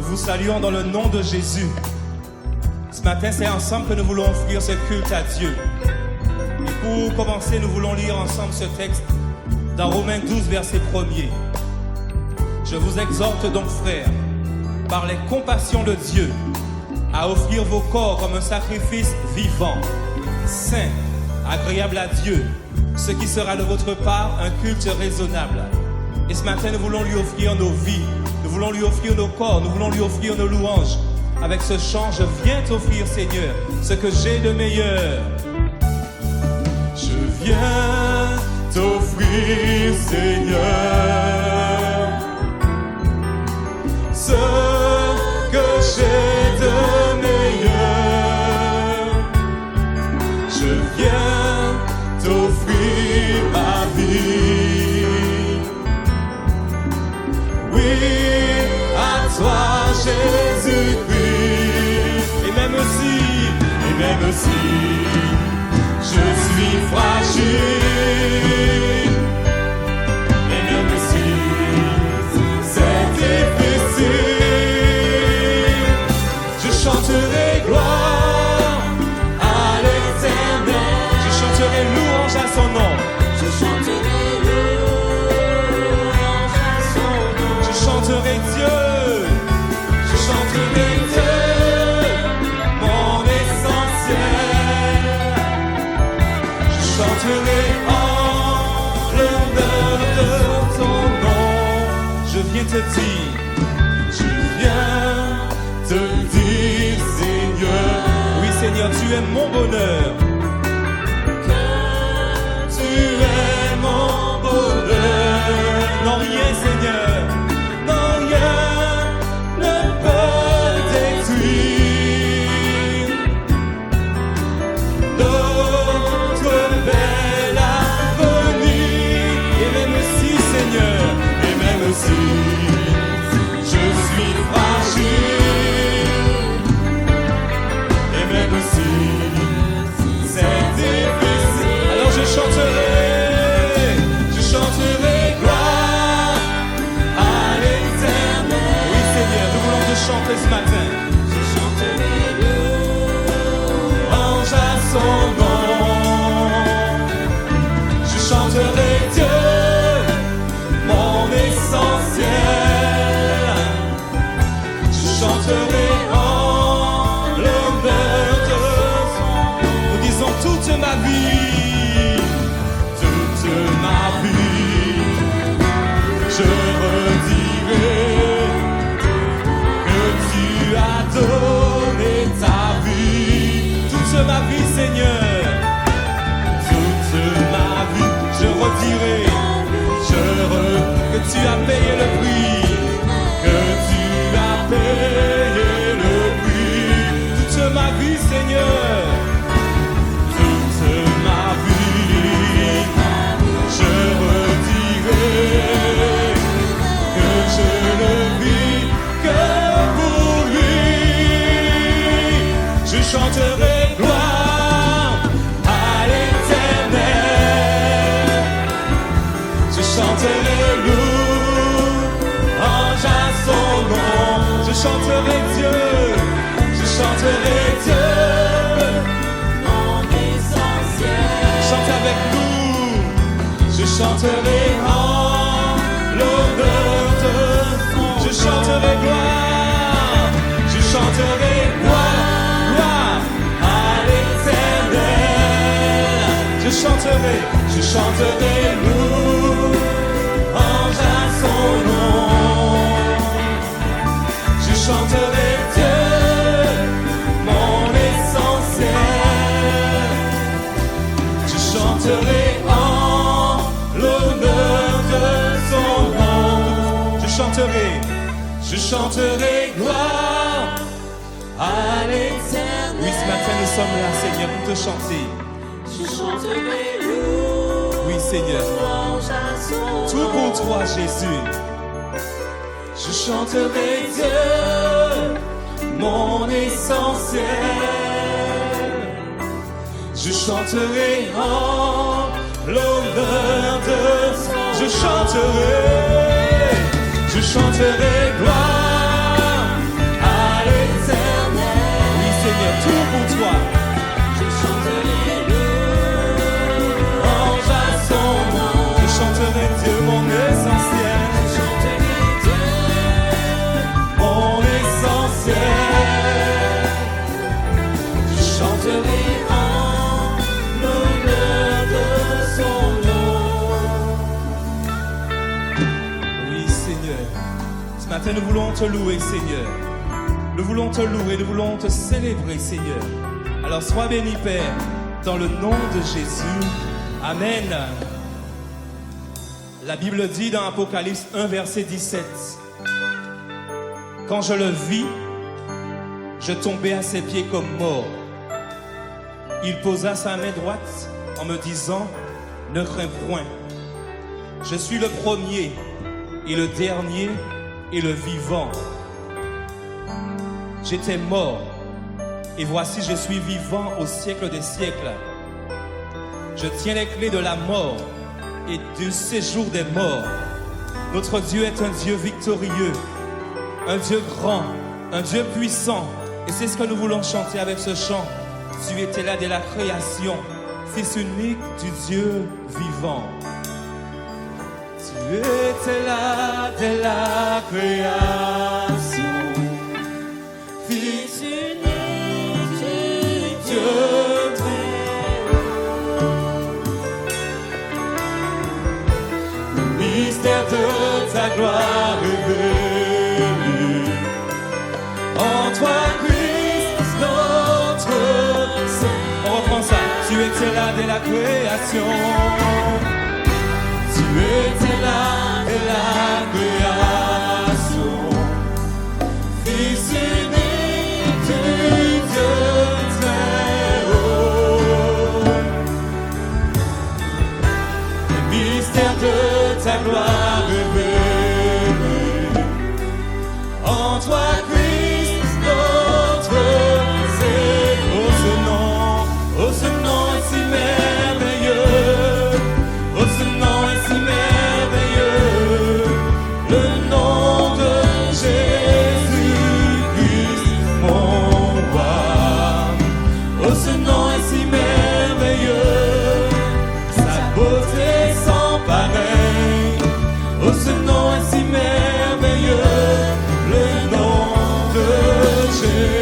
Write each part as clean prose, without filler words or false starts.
vous saluons dans le nom de Jésus. Ce matin, c'est ensemble que nous voulons offrir ce culte à Dieu. Et pour commencer, nous voulons lire ensemble ce texte dans Romains 12, verset 1er. Je vous exhorte donc, frères, par les compassions de Dieu, à offrir vos corps comme un sacrifice vivant, saint, agréable à Dieu, ce qui sera de votre part un culte raisonnable. Et ce matin, nous voulons lui offrir nos vies, nous voulons lui offrir nos corps, nous voulons lui offrir nos louanges. Avec ce chant, je viens t'offrir, Seigneur, ce que j'ai de meilleur. Je viens t'offrir, Seigneur, ce que j'ai de meilleur. Je viens t'offrir ma vie. Oui, à toi, Jésus-Christ. Et même si je suis fragile, et même si c'est difficile, je chanterai gloire à l'Éternel. Je chanterai louange à son nom. Je chanterai louange à son nom. Je chanterai Dieu. Je chanterai Dieu, mon essentiel. Je chanterai en l'honneur de ton nom. Je viens te dire, Seigneur. Oui, Seigneur, tu es mon bonheur. Tu es mon bonheur. Non, rien, Seigneur. Non, rien ne peut détruire notre belle avenir. Et même si, Seigneur, et même si je suis fragile, et même si c'est difficile, alors je chanterai gloire à l'Éternel. Oui, Seigneur, nous voulons te chanter ce matin. Je chanterai louange à son nom. Je chanterai Dieu, mon essentiel. Je chanterai en l'honneur de son nom. Nous disons toute ma vie, je redirai que tu as donné ta vie. Toute ma vie, Seigneur, toute ma vie, je redirai que tu as payé le prix, que tu as payé le prix. Toute ma vie, Seigneur, toute ma vie, je redirai que je ne vis que pour lui. Je chanterai gloire à l'Éternel. Je chanterai louange à son nom. Je chanterai Dieu. Je chanterai Dieu, mon essentiel. Chante avec nous. Je chanterai en l'honneur de son. Je chanterai gloire. Je chanterai gloire à l'Éternel. Je chanterai louange à son nom. Je chanterai Dieu, mon essentiel. Je chanterai en l'honneur de son nom. Je chanterai gloire à l'Éternel. Oui, ce matin nous sommes là, Seigneur, pour te chanter. Je chanterai louange. Oui, Seigneur. Tout pour toi, Jésus. Je chanterai Dieu, mon essentiel. Je chanterai en l'honneur de son. Je chanterai gloire matin, nous voulons te louer, Seigneur. Nous voulons te louer, nous voulons te célébrer, Seigneur. Alors sois béni, Père, dans le nom de Jésus. Amen. La Bible dit dans Apocalypse 1, verset 17, « Quand je le vis, je tombais à ses pieds comme mort. Il posa sa main droite en me disant, « Ne crains point. Je suis le premier et le dernier et le vivant. J'étais mort, et voici je suis vivant au siècle des siècles. Je tiens les clés de la mort et du séjour des morts. Notre Dieu est un Dieu victorieux, un Dieu grand, un Dieu puissant. Et c'est ce que nous voulons chanter avec ce chant. Tu étais là dès la création, Fils unique du Dieu vivant. Tu étais là dès la création, Fils unique du Dieu très haut. Le mystère de ta gloire révélé en toi, Christ notre Seigneur. On reprend ça. Tu étais là dès la création. Tu étais là dès la création, Fils unique du Dieu très haut. Le mystère de ta gloire révélé en toi, Christ notre Seigneur. Oh ce nom est si merveilleux. Oh ce nom est si merveilleux, le nom de Jésus-Christ, mon roi. Oh ce nom est si merveilleux, sa beauté sans pareil. Oh ce nom est si merveilleux, le nom de Jésus.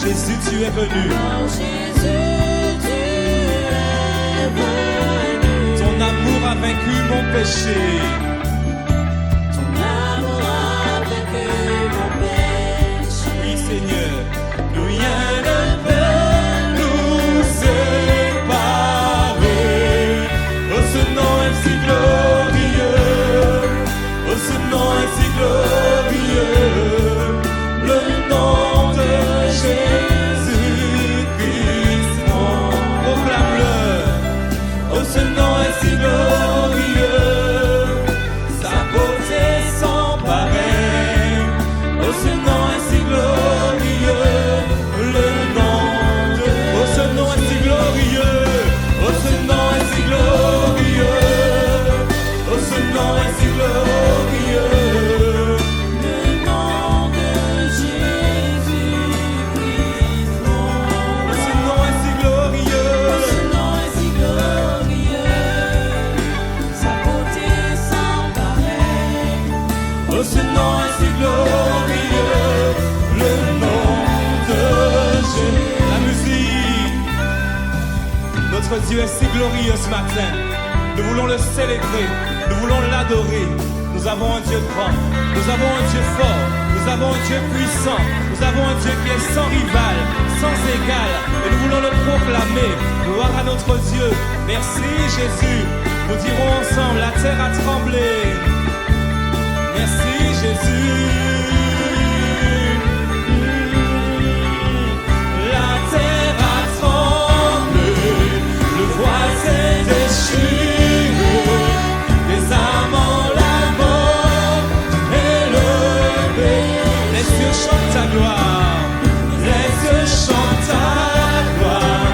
Jésus, tu es venu. Oh Jésus, tu es venu. Ton amour a vaincu mon péché. Ton amour a vaincu mon péché. Oui, Seigneur, rien ne peut nous séparer. Oh, ce nom est si glorieux. Oh, ce nom est si glorieux. Le nom de Jésus-Christ, proclame-le. Oh, ce nom est si glorieux, sa beauté sans pareil. Oh, ce nom est si glorieux, le nom de... Oh, ce nom est si glorieux, oh, ce nom est si glorieux, oh, ce nom est si glorieux. Ce nom est si glorieux, le nom de Jésus. La musique. Notre Dieu est si glorieux ce matin. Nous voulons le célébrer, nous voulons l'adorer. Nous avons un Dieu grand, nous avons un Dieu fort, nous avons un Dieu puissant, nous avons un Dieu qui est sans rival, sans égal. Et nous voulons le proclamer. Gloire à notre Dieu. Merci Jésus. Nous dirons ensemble, la terre a tremblé. Merci Jésus. La terre a tremblé, le voile s'est déchiré, des âmes en la mort élevées. Les cieux chantent ta gloire, les cieux chantent ta gloire,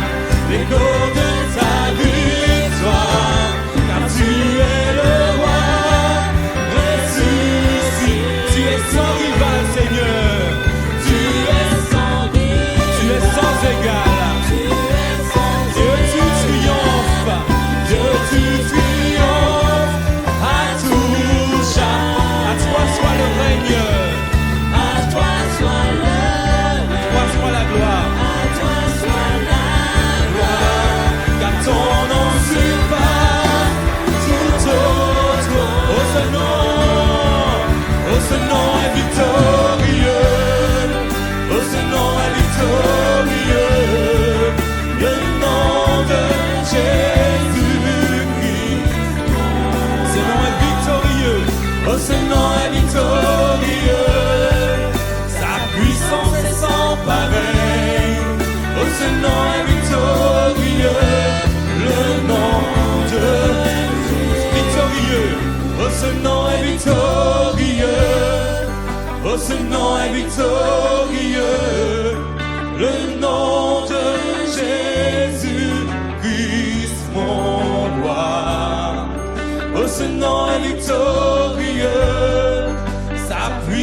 l'écho de ta victoire, car tu es le roi.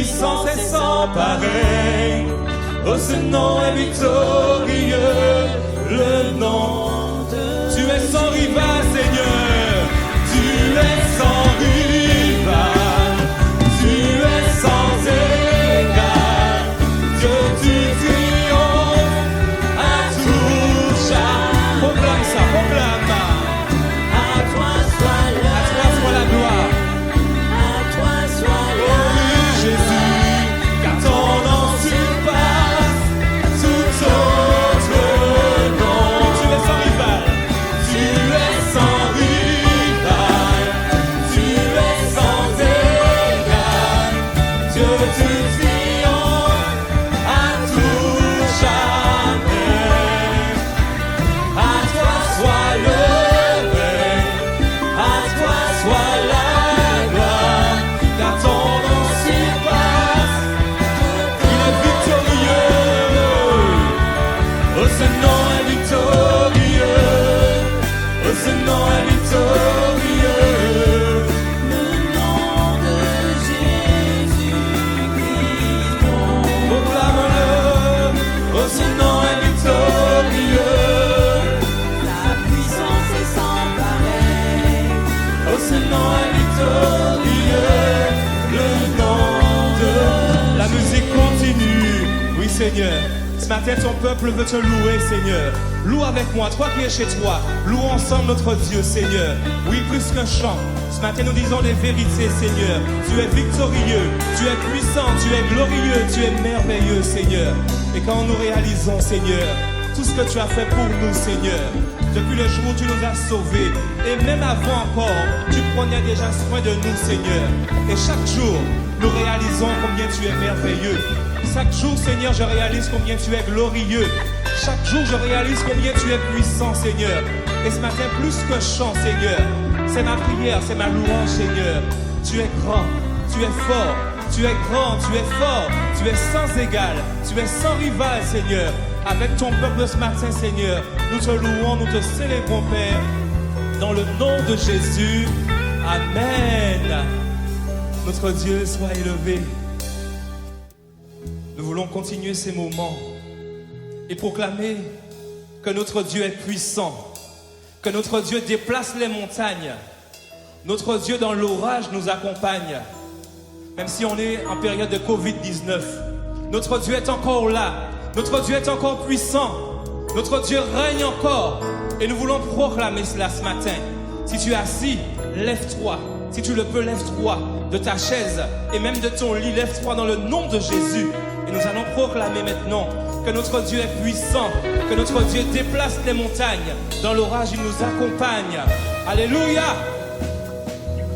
puissance est sans pareil. Oh, ce nom est victorieux, le nom. Tu es sans rival, Seigneur. Tu es sans rival. Tu es sans égal. Dieu, tu triomphes à tout jamais. Proclame ça, proclame. À toi soit À toi soit la gloire. à toi soit Oh oui, Jésus, car ton nom surpasse tout autre nom. Tu es sans rival. Tu es sans rival. Tu es sans égal. Dieu, tu triomphes à tout jamais. À toi soit le règne, à toi soit la gloire, car ton nom surpasse. Il est victorieux. Oh, ce nom est victorieux. Oh, ce nom est victorieux. le nom de Jésus-Christ. Proclame-le. Oh, ce nom est victorieux. La puissance est sans pareil. Oh, ce nom est victorieux. Le nom de... La musique continue. Oui, Seigneur. Ce matin, ton peuple veut te louer, Seigneur. Loue avec moi, toi qui es chez toi. Louons ensemble notre Dieu, Seigneur. Oui, plus qu'un chant. Ce matin, nous disons les vérités, Seigneur. Tu es victorieux, tu es puissant, tu es glorieux, tu es merveilleux, Seigneur. Et quand nous réalisons, Seigneur, tout ce que tu as fait pour nous, Seigneur, depuis le jour où tu nous as sauvés, et même avant encore, tu prenais déjà soin de nous, Seigneur. Et chaque jour, nous réalisons combien tu es merveilleux. Chaque jour, Seigneur, je réalise combien tu es glorieux. Chaque jour, je réalise combien tu es puissant, Seigneur. Et ce matin, plus que chant, Seigneur, c'est ma prière, c'est ma louange, Seigneur. Tu es grand, tu es fort, tu es grand, tu es fort, tu es sans égal, tu es sans rival, Seigneur. Avec ton peuple ce matin, Seigneur, nous te louons, nous te célébrons, Père, dans le nom de Jésus. Amen. Notre Dieu soit élevé. Nous voulons continuer ces moments et proclamer que notre Dieu est puissant, que notre Dieu déplace les montagnes, notre Dieu dans l'orage nous accompagne. Même si on est en période de Covid-19, notre Dieu est encore là, notre Dieu est encore puissant, notre Dieu règne encore. Et nous voulons proclamer cela ce matin. Si tu es assis, lève-toi. Si tu le peux, lève-toi de ta chaise et même de ton lit, lève-toi dans le nom de Jésus. Et nous allons proclamer maintenant que notre Dieu est puissant, que notre Dieu déplace les montagnes. Dans l'orage, il nous accompagne. Alléluia!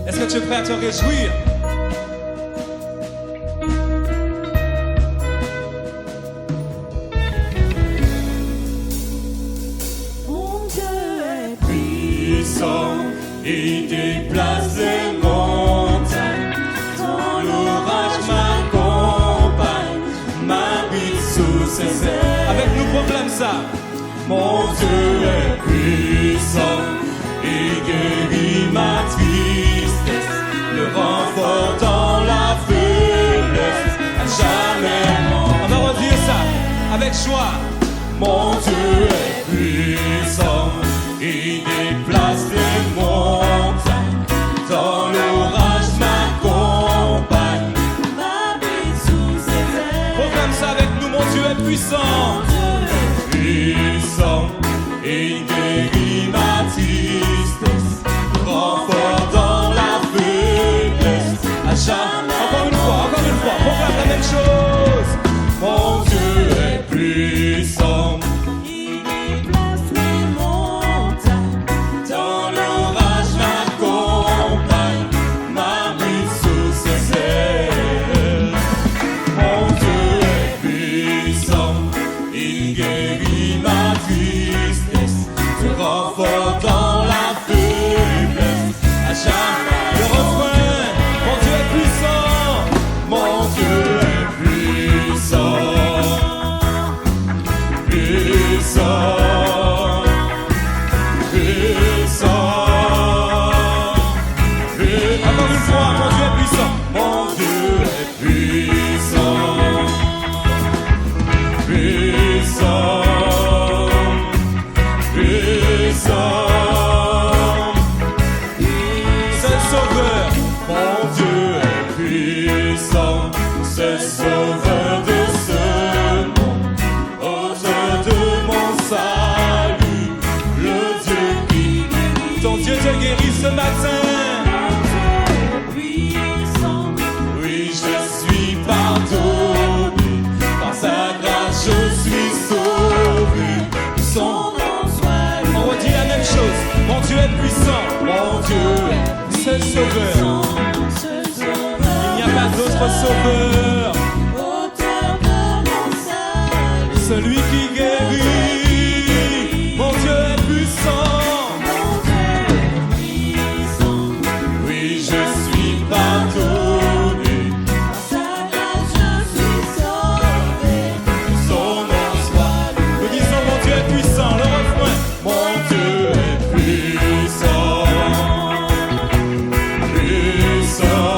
Est-ce que tu es prêt à te réjouir? Mon Dieu est Puissant, il déplace les montagnes. Dans l'orage m'accompagne, m'habite sous ses ailes. Avec nous, proclame ça. Mon Dieu est puissant, il guérit ma tristesse, le renfort dans la faiblesse, à jamais. On va redire ça avec joie. Mon Dieu est puissant, il déplace les montagnes, dans l'orage m'accompagne, m'habite sous ses ailes. proclame ça avec nous. Mon Dieu est puissant, puissant, il guérit ma tristesse, renfort dans la faiblesse, à jamais. Encore une fois, proclame la même chose. Mon Dieu est puissant, Il déplace les montagnes. dans l'orage m'accompagne, m'habite sous ses ailes. Mon Dieu est puissant, il guérit ma tristesse, le renfort dans la faiblesse, à jamais. Le refrain, mon Dieu est puissant. puissant. Mon Dieu est seul sauveur. Il n'y a pas d'autre sauveur. Celui qui guérit. Mon Dieu est puissant. Oui, je suis pardonné. Son nom soit. Nous disons mon Dieu est puissant. Le refrain. Mon Dieu est puissant. Puissant.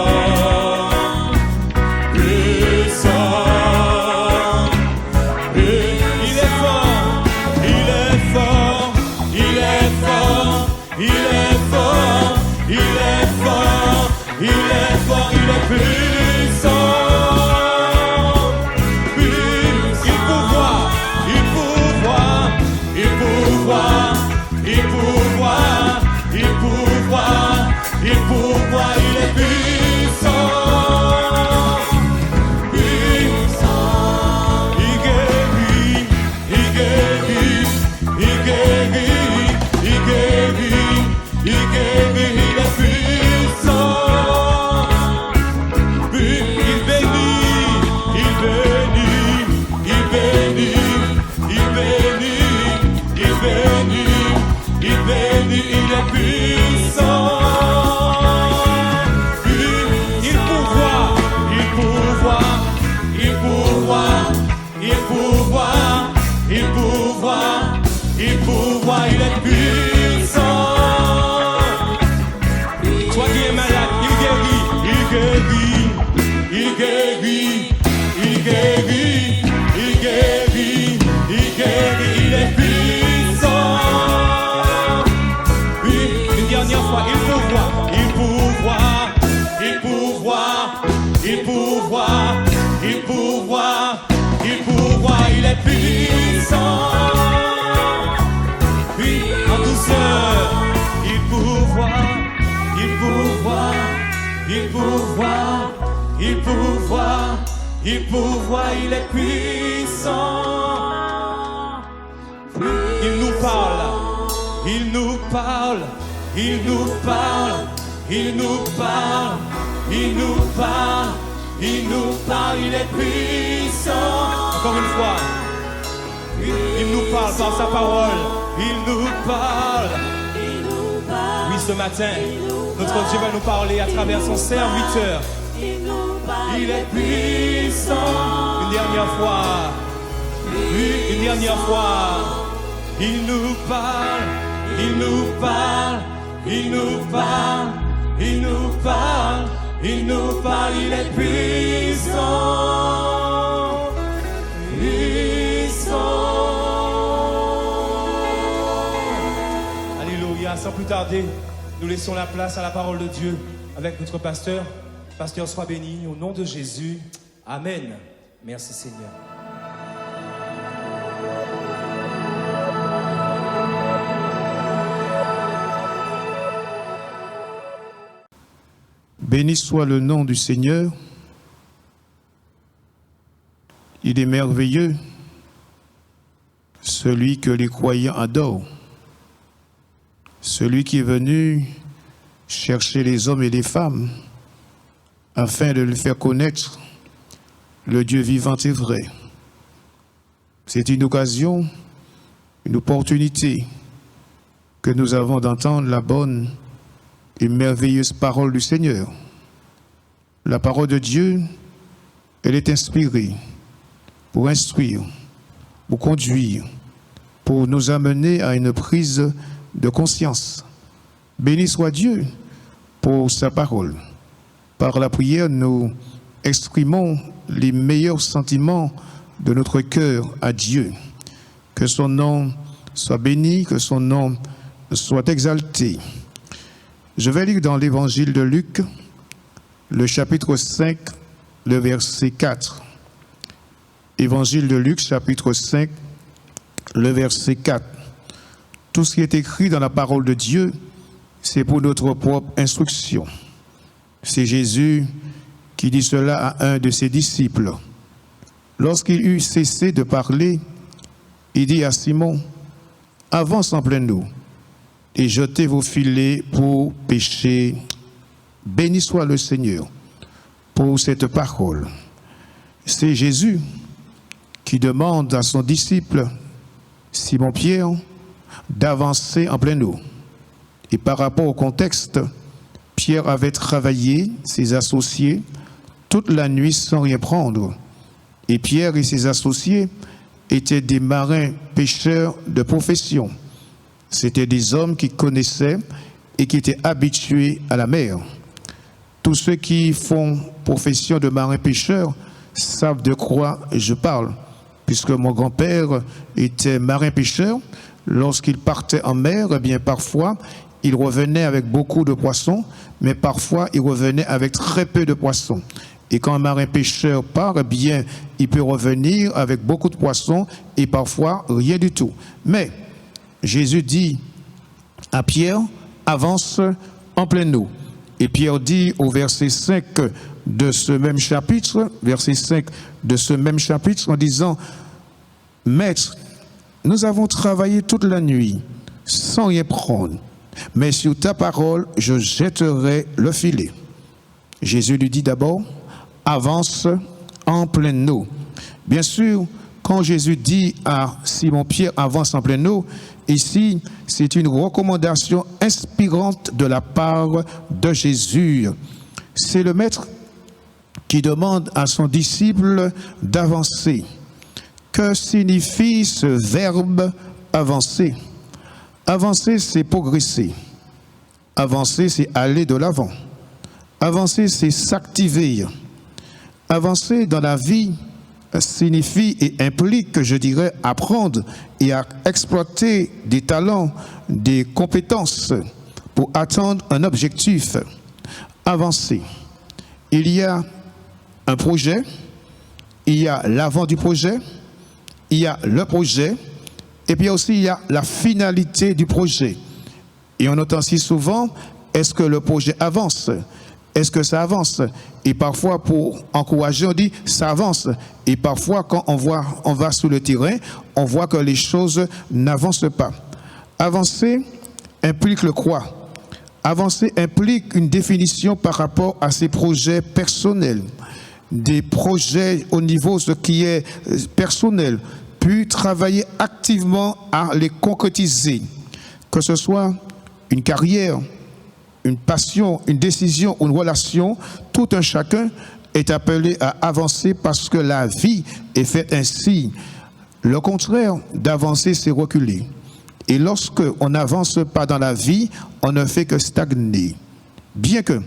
Il pourvoit, il est puissant. Il nous parle, il nous parle, il nous parle, il nous parle, il nous parle, il nous parle, il est puissant. Encore une fois, il nous parle par sa parole, il nous parle. Oui, ce matin, notre Dieu va nous parler à travers son serviteur. Il est puissant. Une dernière fois. Oui, une dernière fois. Il nous parle. Il nous parle. Il nous parle. Il nous parle. Il nous parle. Il est puissant. Puissant. Alléluia. Sans plus tarder, nous laissons la place à la parole de Dieu avec notre pasteur. Pasteur, sois béni au nom de Jésus. Amen. Merci Seigneur. Béni soit le nom du Seigneur. Il est merveilleux, celui que les croyants adorent, celui qui est venu chercher les hommes et les femmes afin de le faire connaître, le Dieu vivant et vrai. C'est une occasion, une opportunité que nous avons d'entendre la bonne et merveilleuse parole du Seigneur. La parole de Dieu, elle est inspirée pour instruire, pour conduire, pour nous amener à une prise de conscience. Béni soit Dieu pour sa parole. Par la prière, nous exprimons les meilleurs sentiments de notre cœur à Dieu. Que son nom soit béni, que son nom soit exalté. Je vais lire dans l'évangile de Luc, le chapitre 5, le verset 4. Évangile de Luc, chapitre 5, le verset 4. Tout ce qui est écrit dans la parole de Dieu, c'est pour notre propre instruction. C'est Jésus qui dit cela à un de ses disciples. Lorsqu'il eut cessé de parler, il dit à Simon, « Avance en pleine eau, et jetez vos filets pour pêcher. Béni soit le Seigneur pour cette parole. C'est Jésus qui demande à son disciple Simon-Pierre d'avancer en pleine eau. Et par rapport au contexte, Pierre avait travaillé, ses associés, toute la nuit sans rien prendre. Et Pierre et ses associés étaient des marins pêcheurs de profession. C'étaient des hommes qui connaissaient et qui étaient habitués à la mer. Tous ceux qui font profession de marins pêcheurs savent de quoi je parle, puisque mon grand-père était marin pêcheur. Lorsqu'il partait en mer, eh bien parfois, il revenait avec beaucoup de poissons, mais parfois, il revenait avec très peu de poissons. Et quand un marin pêcheur part, eh bien, il peut revenir avec beaucoup de poissons et parfois rien du tout. Mais Jésus dit à Pierre, avance en pleine eau. Et Pierre dit au verset 5 de ce même chapitre, verset 5 de ce même chapitre, en disant, Maître, nous avons travaillé toute la nuit sans rien prendre, mais sur ta parole, je jetterai le filet. Jésus lui dit d'abord, avance en pleine eau. Bien sûr, quand Jésus dit à Simon-Pierre, avance en pleine eau, ici, c'est une recommandation inspirante de la part de Jésus. C'est le Maître qui demande à son disciple d'avancer. Que signifie ce verbe avancer? Avancer, c'est progresser. Avancer, c'est aller de l'avant. Avancer, c'est s'activer. Avancer dans la vie signifie et implique, je dirais, apprendre et à exploiter des talents, des compétences pour atteindre un objectif. Avancer. Il y a un projet, il y a l'avant du projet, il y a le projet, et puis aussi il y a la finalité du projet. Et on entend si souvent, est-ce que le projet avance? Est-ce que ça avance? Et parfois, pour encourager, on dit ça avance. Et parfois, quand on va sur le terrain, on voit que les choses n'avancent pas. Avancer implique le quoi? Avancer implique une définition par rapport à ses projets personnels, des projets au niveau de ce qui est personnel, puis travailler activement à les concrétiser, que ce soit une carrière, une passion, une décision, une relation, tout un chacun est appelé à avancer parce que la vie est faite ainsi. Le contraire d'avancer, c'est reculer. Et lorsque on n'avance pas dans la vie, on ne fait que stagner. Bien que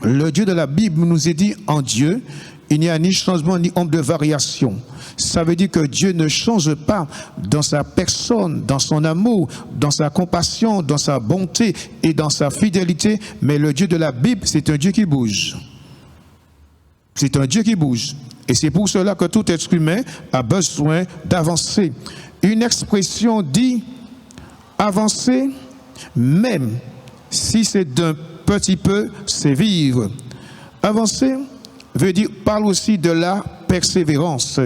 le Dieu de la Bible nous ait dit en Dieu, il n'y a ni changement ni ombre de variation. Ça veut dire que Dieu ne change pas dans sa personne, dans son amour, dans sa compassion, dans sa bonté et dans sa fidélité. Mais le Dieu de la Bible, c'est un Dieu qui bouge. C'est un Dieu qui bouge. Et c'est pour cela que tout être humain a besoin d'avancer. Une expression dit avancer, même si c'est d'un petit peu, c'est vivre. Avancer veut dire, parle aussi de la persévérance.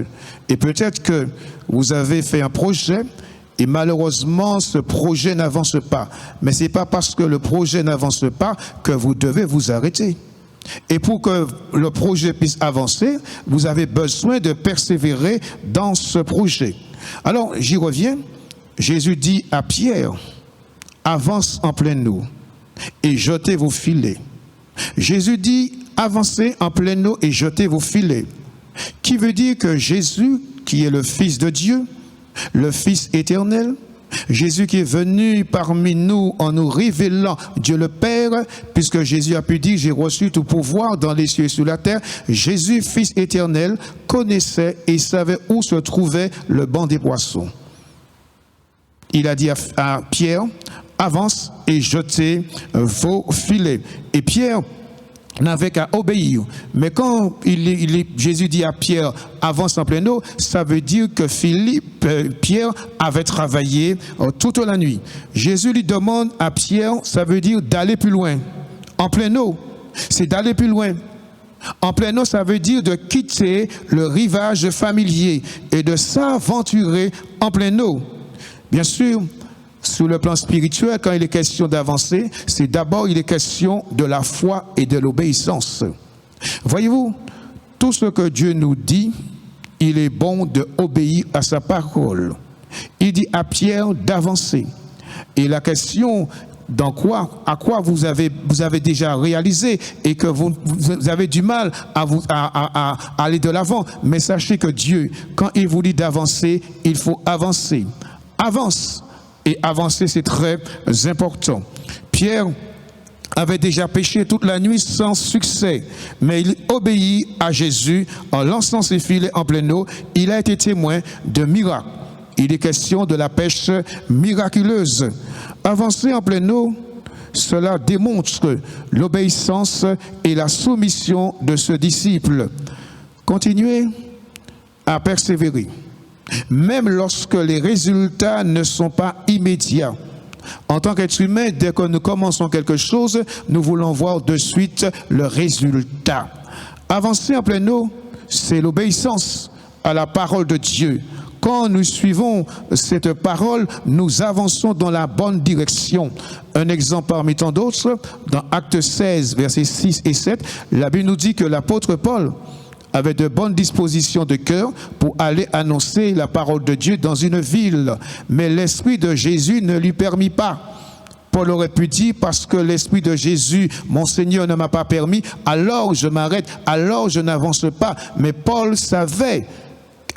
Et peut-être que vous avez fait un projet et malheureusement ce projet n'avance pas. Mais ce n'est pas parce que le projet n'avance pas que vous devez vous arrêter. Et pour que le projet puisse avancer, vous avez besoin de persévérer dans ce projet. Alors, j'y reviens. Jésus dit à Pierre, avance en pleine eau et jetez vos filets. Jésus dit, avancez en pleine eau et jetez vos filets. Qui veut dire que Jésus, qui est le Fils de Dieu, le Fils éternel, Jésus qui est venu parmi nous en nous révélant Dieu le Père, puisque Jésus a pu dire, j'ai reçu tout pouvoir dans les cieux et sur la terre, Jésus, Fils éternel, connaissait et savait où se trouvait le banc des poissons. Il a dit à Pierre, avance et jetez vos filets. Et Pierre n'avait qu'à obéir. Mais quand Jésus dit à Pierre, avance en pleine eau, ça veut dire que Pierre avait travaillé toute la nuit. Jésus lui demande à Pierre, ça veut dire d'aller plus loin. En pleine eau, c'est d'aller plus loin. En pleine eau, ça veut dire de quitter le rivage familier et de s'aventurer en pleine eau. Bien sûr, Sur le plan spirituel, quand il est question d'avancer, c'est d'abord il est question de la foi et de l'obéissance. Voyez-vous, tout ce que Dieu nous dit, il est bon d'obéir à sa parole. Il dit à Pierre d'avancer. Et la question à quoi vous avez déjà réalisé et que vous avez du mal à aller de l'avant. Mais sachez que Dieu, quand il vous dit d'avancer, il faut avancer. Avance. Et avancer, c'est très important. Pierre avait déjà péché toute la nuit sans succès, mais il obéit à Jésus en lançant ses filets en pleine eau. Il a été témoin de miracles. Il est question de la pêche miraculeuse. Avancer en pleine eau, cela démontre l'obéissance et la soumission de ce disciple. Continuez à persévérer, même lorsque les résultats ne sont pas immédiats. En tant qu'être humain, dès que nous commençons quelque chose, nous voulons voir de suite le résultat. Avancer en pleine eau, c'est l'obéissance à la parole de Dieu. Quand nous suivons cette parole, nous avançons dans la bonne direction. Un exemple parmi tant d'autres, dans Actes 16, versets 6 et 7, la Bible nous dit que l'apôtre Paul avait de bonnes dispositions de cœur pour aller annoncer la parole de Dieu dans une ville. Mais l'Esprit de Jésus ne lui permit pas. Paul aurait pu dire, parce que l'Esprit de Jésus, mon Seigneur, ne m'a pas permis, alors je m'arrête, alors je n'avance pas. Mais Paul savait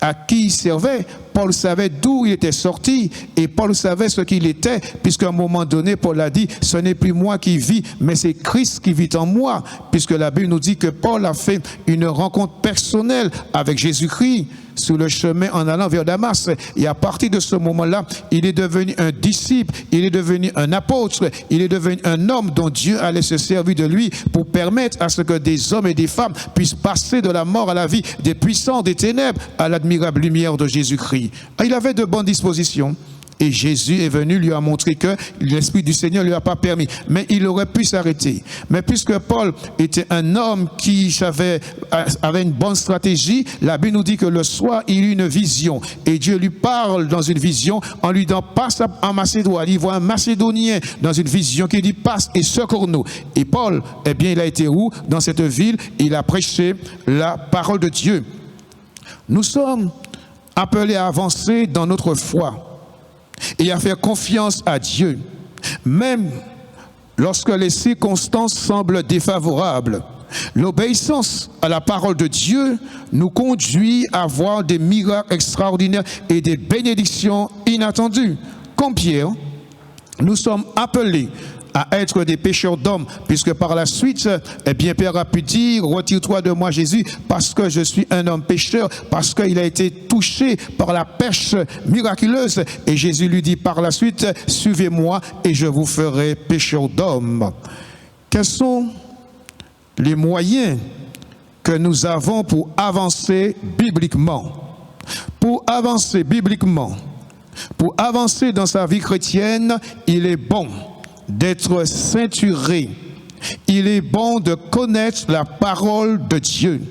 à qui il servait. Paul savait d'où il était sorti et Paul savait ce qu'il était, puisqu'à un moment donné, Paul a dit, ce n'est plus moi qui vis, mais c'est Christ qui vit en moi, puisque la Bible nous dit que Paul a fait une rencontre personnelle avec Jésus-Christ sur le chemin en allant vers Damas. Et à partir de ce moment-là, il est devenu un disciple, il est devenu un apôtre, il est devenu un homme dont Dieu allait se servir de lui pour permettre à ce que des hommes et des femmes puissent passer de la mort à la vie, des puissants, des ténèbres, à l'admirable lumière de Jésus-Christ. Il avait de bonnes dispositions. Et Jésus est venu, lui a montré que l'Esprit du Seigneur ne lui a pas permis. Mais il aurait pu s'arrêter. Mais puisque Paul était un homme qui avait une bonne stratégie, la Bible nous dit que le soir, il eut une vision. Et Dieu lui parle dans une vision en lui disant, passe en Macédoine. Il voit un Macédonien dans une vision qui dit, passe et secours-nous. Et Paul, eh bien, il a été où? Dans cette ville, il a prêché la parole de Dieu. Nous sommes appelés à avancer dans notre foi et à faire confiance à Dieu, même lorsque les circonstances semblent défavorables. L'obéissance à la parole de Dieu nous conduit à voir des miracles extraordinaires et des bénédictions inattendues. Comme Pierre, nous sommes appelés à être des pécheurs d'hommes, puisque par la suite, eh bien, Pierre a pu dire, retire-toi de moi Jésus, parce que je suis un homme pécheur, parce qu'il a été touché par la pêche miraculeuse. Et Jésus lui dit par la suite, suivez-moi et je vous ferai pécheurs d'hommes. Quels sont les moyens que nous avons pour avancer bibliquement? Pour avancer bibliquement, pour avancer dans sa vie chrétienne, il est bon d'être ceinturé. Il est bon de connaître la parole de Dieu.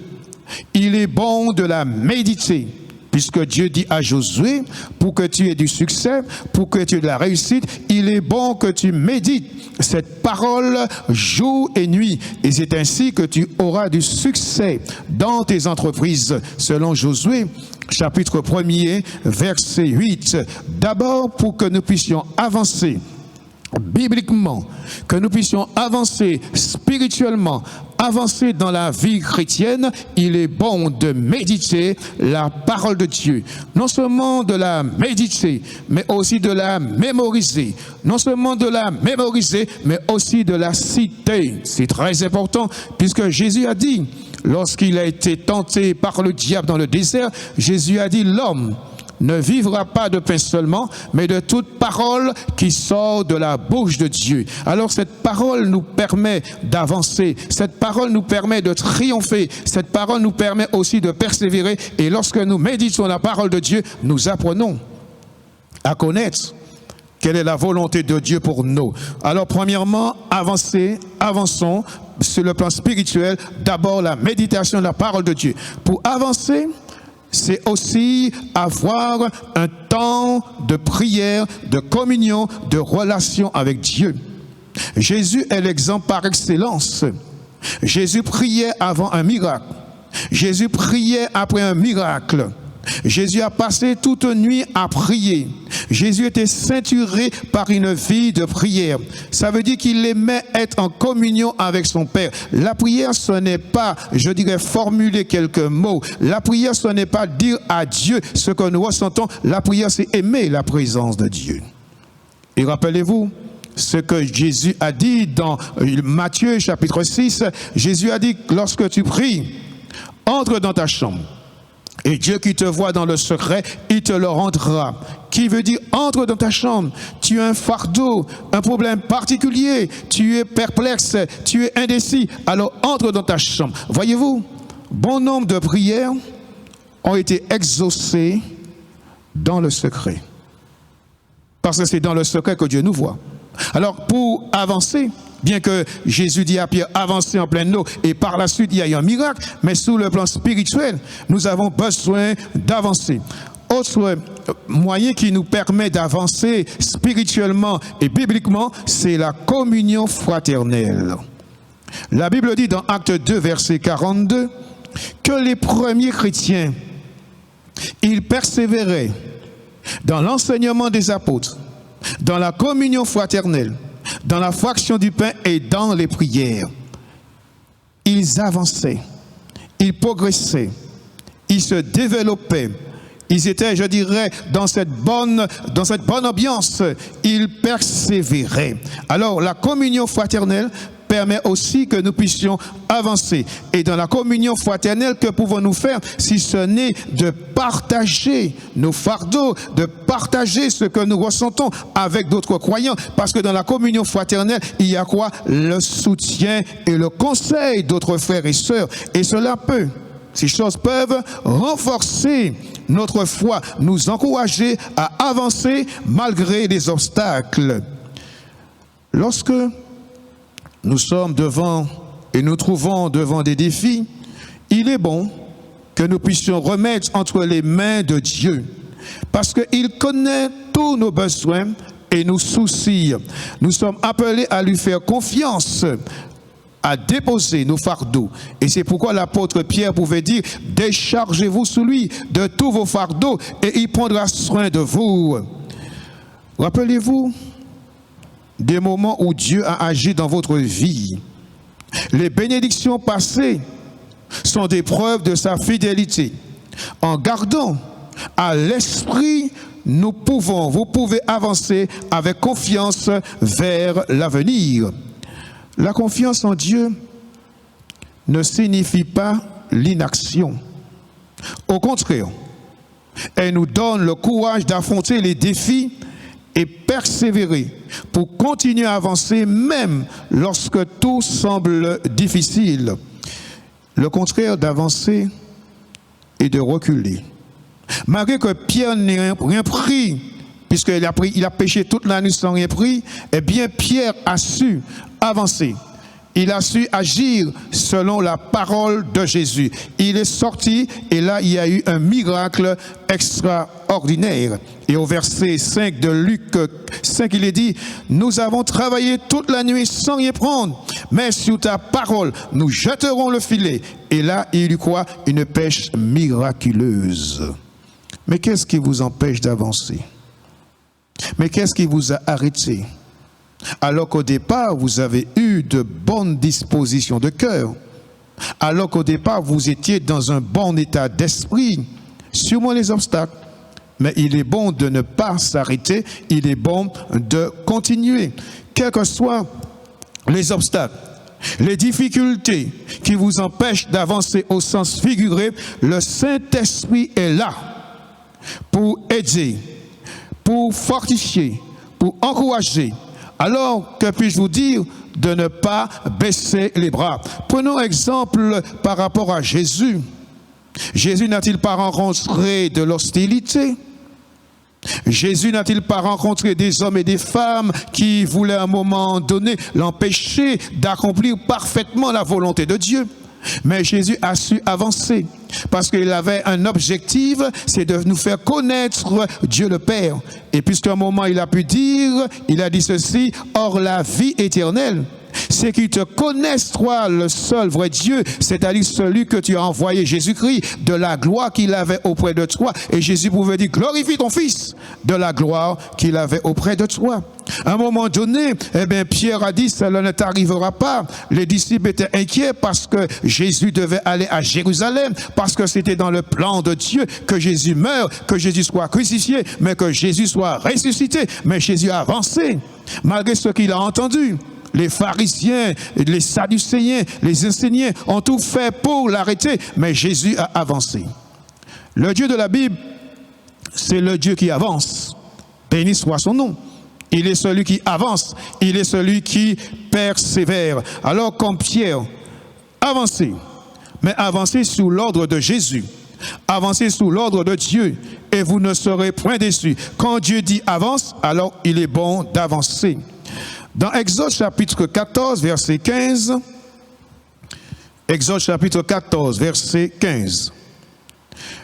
Il est bon de la méditer, puisque Dieu dit à Josué, pour que tu aies du succès, pour que tu aies de la réussite, il est bon que tu médites cette parole jour et nuit. Et c'est ainsi que tu auras du succès dans tes entreprises, selon Josué, chapitre 1er, verset 8. D'abord, pour que nous puissions avancer bibliquement, que nous puissions avancer spirituellement, avancer dans la vie chrétienne, il est bon de méditer la parole de Dieu. Non seulement de la méditer, mais aussi de la mémoriser. Non seulement de la mémoriser, mais aussi de la citer. C'est très important, puisque Jésus a dit, lorsqu'il a été tenté par le diable dans le désert, Jésus a dit, l'homme ne vivra pas de pain seulement, mais de toute parole qui sort de la bouche de Dieu. Alors cette parole nous permet d'avancer, cette parole nous permet de triompher, cette parole nous permet aussi de persévérer. Et lorsque nous méditons la parole de Dieu, nous apprenons à connaître quelle est la volonté de Dieu pour nous. Alors premièrement, avançons sur le plan spirituel, d'abord la méditation de la parole de Dieu. Pour avancer, c'est aussi avoir un temps de prière, de communion, de relation avec Dieu. Jésus est l'exemple par excellence. Jésus priait avant un miracle. Jésus priait après un miracle. Jésus a passé toute nuit à prier. Jésus était ceinturé par une vie de prière. Ça veut dire qu'il aimait être en communion avec son Père. La prière, ce n'est pas, je dirais, formuler quelques mots. La prière, ce n'est pas dire à Dieu ce que nous ressentons. La prière, c'est aimer la présence de Dieu. Et rappelez-vous ce que Jésus a dit dans Matthieu chapitre 6. Jésus a dit, lorsque tu pries, entre dans ta chambre. Et Dieu qui te voit dans le secret, il te le rendra. Qui veut dire, entre dans ta chambre, tu as un fardeau, un problème particulier, tu es perplexe, tu es indécis, alors entre dans ta chambre. Voyez-vous, bon nombre de prières ont été exaucées dans le secret. Parce que c'est dans le secret que Dieu nous voit. Alors, pour avancer, bien que Jésus dit à Pierre, avancez en pleine eau, et par la suite, il y a eu un miracle, mais sous le plan spirituel, nous avons besoin d'avancer. Autre moyen qui nous permet d'avancer spirituellement et bibliquement, c'est la communion fraternelle. La Bible dit dans Actes 2, verset 42, que les premiers chrétiens, ils persévéraient dans l'enseignement des apôtres, dans la communion fraternelle, dans la fraction du pain et dans les prières. Ils avançaient, ils progressaient, ils se développaient, ils étaient, je dirais, dans cette bonne ambiance, ils persévéraient. Alors, la communion fraternelle permet aussi que nous puissions avancer. Et dans la communion fraternelle, que pouvons-nous faire si ce n'est de partager nos fardeaux, de partager ce que nous ressentons avec d'autres croyants? Parce que dans la communion fraternelle, il y a quoi? Le soutien et le conseil d'autres frères et sœurs. Et cela peut, ces choses peuvent renforcer notre foi, nous encourager à avancer malgré les obstacles. Lorsque nous sommes devant et nous trouvons devant des défis, il est bon que nous puissions remettre entre les mains de Dieu, parce qu'il connaît tous nos besoins et nos soucis. Nous sommes appelés à lui faire confiance, à déposer nos fardeaux. Et c'est pourquoi l'apôtre Pierre pouvait dire, déchargez-vous sous lui de tous vos fardeaux et il prendra soin de vous. Rappelez-vous des moments où Dieu a agi dans votre vie. Les bénédictions passées sont des preuves de sa fidélité. En gardant à l'esprit, vous pouvez avancer avec confiance vers l'avenir. La confiance en Dieu ne signifie pas l'inaction. Au contraire, elle nous donne le courage d'affronter les défis et persévérer pour continuer à avancer même lorsque tout semble difficile. Le contraire d'avancer et de reculer. Malgré que Pierre n'ait rien pris, puisqu'il a péché toute la nuit sans rien pris, eh bien Pierre a su avancer. Il a su agir selon la parole de Jésus. Il est sorti et là, il y a eu un miracle extraordinaire. Et au verset 5 de Luc 5, il est dit, nous avons travaillé toute la nuit sans rien prendre, mais sur ta parole, nous jetterons le filet. Et là, il y eut quoi? Une pêche miraculeuse. Mais qu'est-ce qui vous empêche d'avancer? Mais qu'est-ce qui vous a arrêté? Alors qu'au départ, vous avez eu de bonnes dispositions de cœur. Alors qu'au départ, vous étiez dans un bon état d'esprit. Sûrement les obstacles. Mais il est bon de ne pas s'arrêter. Il est bon de continuer. Quels que soient les obstacles, les difficultés qui vous empêchent d'avancer au sens figuré, le Saint-Esprit est là pour aider, pour fortifier, pour encourager. Alors, que puis-je vous dire de ne pas baisser les bras? Prenons exemple par rapport à Jésus. Jésus n'a-t-il pas rencontré de l'hostilité? Jésus n'a-t-il pas rencontré des hommes et des femmes qui voulaient à un moment donné l'empêcher d'accomplir parfaitement la volonté de Dieu? Mais Jésus a su avancer parce qu'il avait un objectif, c'est de nous faire connaître Dieu le Père. Et puisqu'à un moment il a pu dire, il a dit ceci, or la vie éternelle, c'est qu'ils te connaissent, toi, le seul vrai Dieu, c'est-à-dire celui que tu as envoyé, Jésus-Christ, de la gloire qu'il avait auprès de toi. Et Jésus pouvait dire, glorifie ton Fils de la gloire qu'il avait auprès de toi. À un moment donné, eh bien, Pierre a dit, cela ne t'arrivera pas. Les disciples étaient inquiets parce que Jésus devait aller à Jérusalem, parce que c'était dans le plan de Dieu que Jésus meure, que Jésus soit crucifié, mais que Jésus soit ressuscité. Mais Jésus a avancé, malgré ce qu'il a entendu. Les pharisiens, les sadducéens, les enseignants ont tout fait pour l'arrêter, mais Jésus a avancé. Le Dieu de la Bible, c'est le Dieu qui avance. Béni soit son nom. Il est celui qui avance, il est celui qui persévère. Alors comme Pierre, avancez, mais avancez sous l'ordre de Jésus. Avancez sous l'ordre de Dieu et vous ne serez point déçus. Quand Dieu dit avance, alors il est bon d'avancer. Dans Exode chapitre 14, verset 15, Exode chapitre 14, verset 15,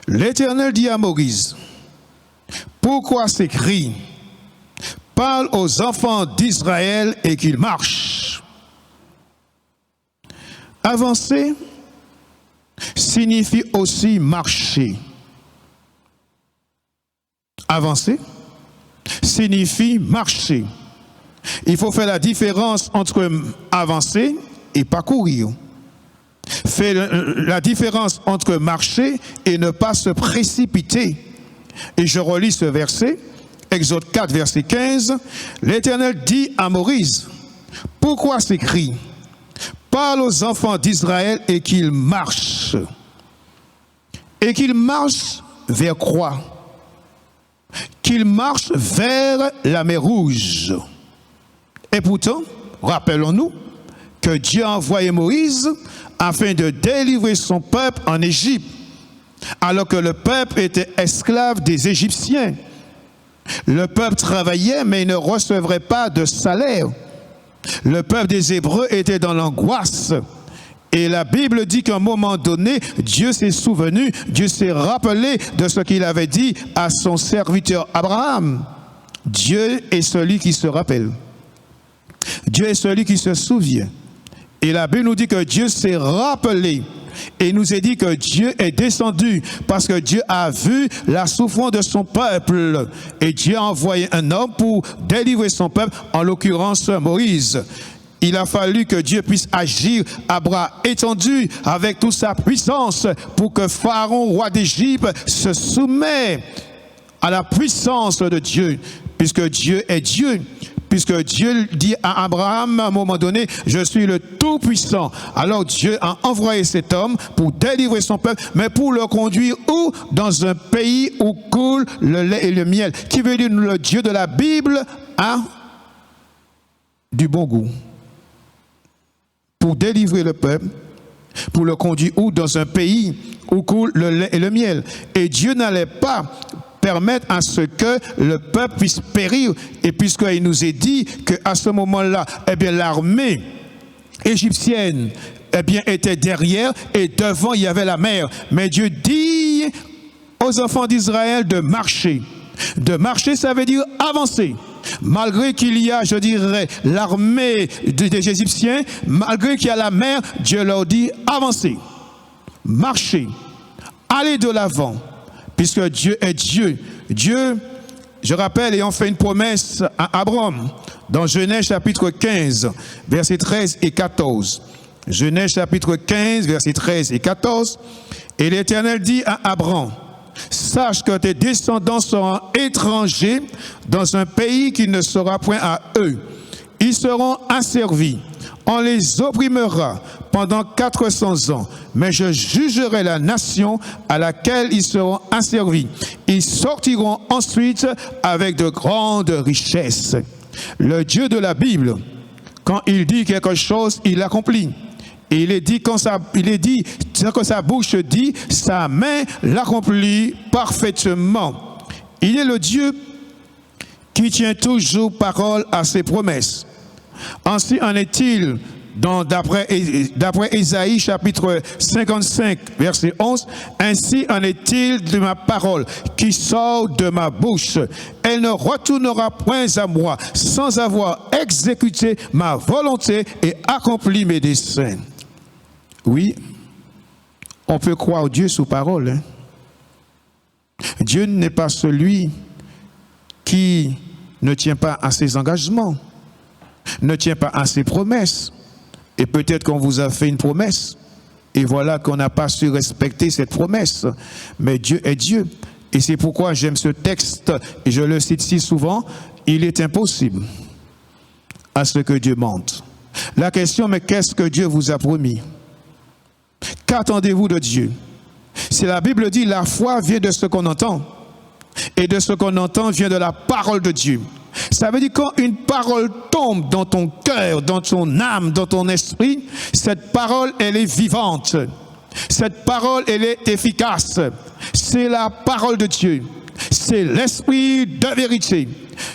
l'Éternel dit à Moïse, pourquoi ces cris? Parle aux enfants d'Israël et qu'ils marchent. Avancer signifie aussi marcher. Avancer signifie marcher. Il faut faire la différence entre avancer et parcourir. Faire la différence entre marcher et ne pas se précipiter. Et je relis ce verset, Exode 4, verset 15. L'Éternel dit à Moïse, pourquoi ces cris? Parle aux enfants d'Israël et qu'ils marchent. Et qu'ils marchent vers quoi? Qu'ils marchent vers la mer Rouge. Et pourtant, rappelons-nous que Dieu a envoyé Moïse afin de délivrer son peuple en Égypte, alors que le peuple était esclave des Égyptiens. Le peuple travaillait, mais il ne recevrait pas de salaire. Le peuple des Hébreux était dans l'angoisse. Et la Bible dit qu'à un moment donné, Dieu s'est souvenu, Dieu s'est rappelé de ce qu'il avait dit à son serviteur Abraham. Dieu est celui qui se rappelle. Dieu est celui qui se souvient. Et la Bible nous dit que Dieu s'est rappelé. Et il nous est dit que Dieu est descendu parce que Dieu a vu la souffrance de son peuple. Et Dieu a envoyé un homme pour délivrer son peuple, en l'occurrence Moïse. Il a fallu que Dieu puisse agir à bras étendus avec toute sa puissance pour que Pharaon, roi d'Égypte, se soumette à la puissance de Dieu, puisque Dieu est Dieu. Puisque Dieu dit à Abraham à un moment donné, je suis le Tout-Puissant. Alors Dieu a envoyé cet homme pour délivrer son peuple, mais pour le conduire où? Dans un pays où coule le lait et le miel. Qui veut dire le Dieu de la Bible a du bon goût. Pour délivrer le peuple, pour le conduire où? Dans un pays où coule le lait et le miel. Et Dieu n'allait pas permettre à ce que le peuple puisse périr. Et puisqu'il nous est dit qu'à ce moment-là, eh bien, l'armée égyptienne, eh bien, était derrière et devant, il y avait la mer. Mais Dieu dit aux enfants d'Israël de marcher. De marcher, ça veut dire avancer. Malgré qu'il y a, je dirais, l'armée des Égyptiens, malgré qu'il y a la mer, Dieu leur dit avancer, marcher, aller de l'avant. Puisque Dieu est Dieu. Dieu, je rappelle, ayant fait une promesse à Abraham, dans Genèse chapitre 15, versets 13 et 14. Genèse chapitre 15, versets 13 et 14. Et l'Éternel dit à Abraham, sache que tes descendants seront étrangers dans un pays qui ne sera point à eux. Ils seront asservis. On les opprimera pendant 400 ans, mais je jugerai la nation à laquelle ils seront asservis. Ils sortiront ensuite avec de grandes richesses. Le Dieu de la Bible, quand il dit quelque chose, il l'accomplit. Et il est dit quand sa bouche dit, sa main l'accomplit parfaitement. Il est le Dieu qui tient toujours parole à ses promesses. Ainsi en est-il d'après Ésaïe chapitre 55 verset 11, ainsi en est-il de ma parole qui sort de ma bouche. Elle ne retournera point à moi sans avoir exécuté ma volonté et accompli mes desseins. Oui, on peut croire Dieu sous parole. Hein? Dieu n'est pas celui qui ne tient pas à ses engagements, ne tient pas à ses promesses. Et peut-être qu'on vous a fait une promesse, et voilà qu'on n'a pas su respecter cette promesse. Mais Dieu est Dieu. Et c'est pourquoi j'aime ce texte, et je le cite si souvent, il est impossible à ce que Dieu mente. La question, mais qu'est-ce que Dieu vous a promis? Qu'attendez-vous de Dieu? Si la Bible dit la foi vient de ce qu'on entend, et de ce qu'on entend vient de la parole de Dieu. Ça veut dire quand une parole tombe dans ton cœur, dans ton âme, dans ton esprit, cette parole, elle est vivante. Cette parole, elle est efficace. C'est la parole de Dieu. C'est l'esprit de vérité.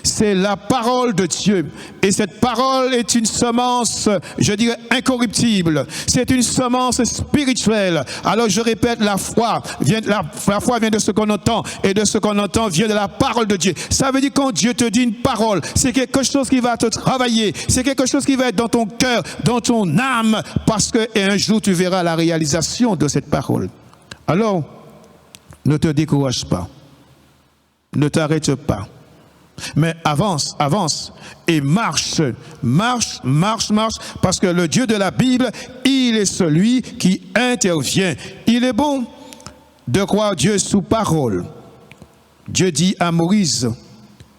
C'est la parole de Dieu. Et cette parole est une semence, je dirais, incorruptible. C'est une semence spirituelle. Alors je répète, la foi vient de ce qu'on entend. Et de ce qu'on entend vient de la parole de Dieu. Ça veut dire quand Dieu te dit une parole, c'est quelque chose qui va te travailler. C'est quelque chose qui va être dans ton cœur, dans ton âme. Parce que un jour tu verras la réalisation de cette parole. Alors, ne te décourage pas. Ne t'arrête pas. Mais avance, avance et marche, parce que le Dieu de la Bible, il est celui qui intervient. Il est bon de croire Dieu sous parole. Dieu dit à Moïse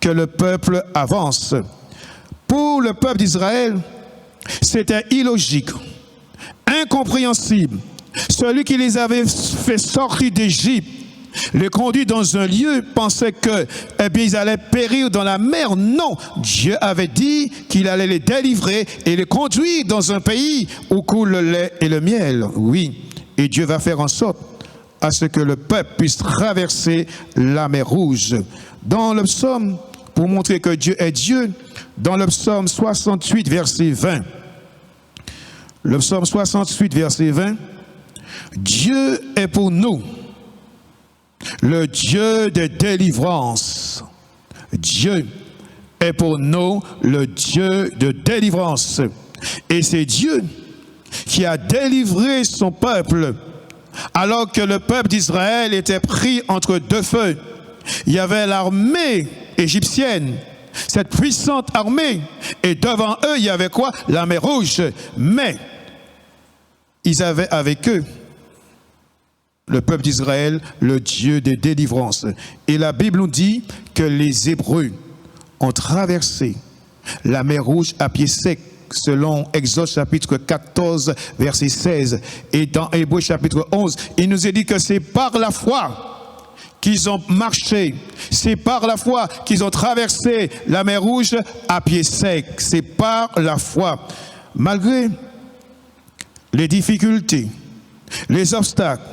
que le peuple avance. Pour le peuple d'Israël, c'était illogique, incompréhensible. Celui qui les avait fait sortir d'Égypte, les conduit dans un lieu, pensait que, ils allaient périr dans la mer. Non, Dieu avait dit qu'il allait les délivrer et les conduire dans un pays où coule le lait et le miel. Oui, et Dieu va faire en sorte à ce que le peuple puisse traverser la mer Rouge. Dans le psaume, pour montrer que Dieu est Dieu, dans le psaume 68, verset 20, le psaume 68, verset 20, Dieu est pour nous le Dieu de délivrance. Dieu est pour nous le Dieu de délivrance. Et c'est Dieu qui a délivré son peuple alors que le peuple d'Israël était pris entre deux feux. Il y avait l'armée égyptienne, cette puissante armée, et devant eux, il y avait quoi? La mer Rouge. Mais ils avaient avec eux le peuple d'Israël, le Dieu de délivrance. Et la Bible nous dit que les Hébreux ont traversé la mer Rouge à pied sec, selon Exode chapitre 14, verset 16. Et dans Hébreux chapitre 11, il nous est dit que c'est par la foi qu'ils ont marché. C'est par la foi qu'ils ont traversé la mer Rouge à pied sec. C'est par la foi. Malgré les difficultés, les obstacles,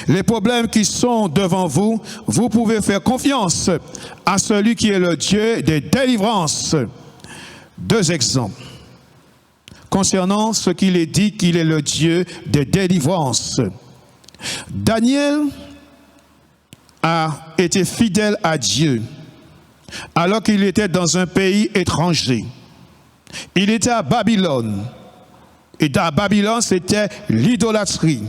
les problèmes qui sont devant vous, vous pouvez faire confiance à celui qui est le Dieu des délivrances. Deux exemples concernant ce qu'il est dit qu'il est le Dieu des délivrances. Daniel a été fidèle à Dieu alors qu'il était dans un pays étranger. Il était à Babylone. Et à Babylone, c'était l'idolâtrie.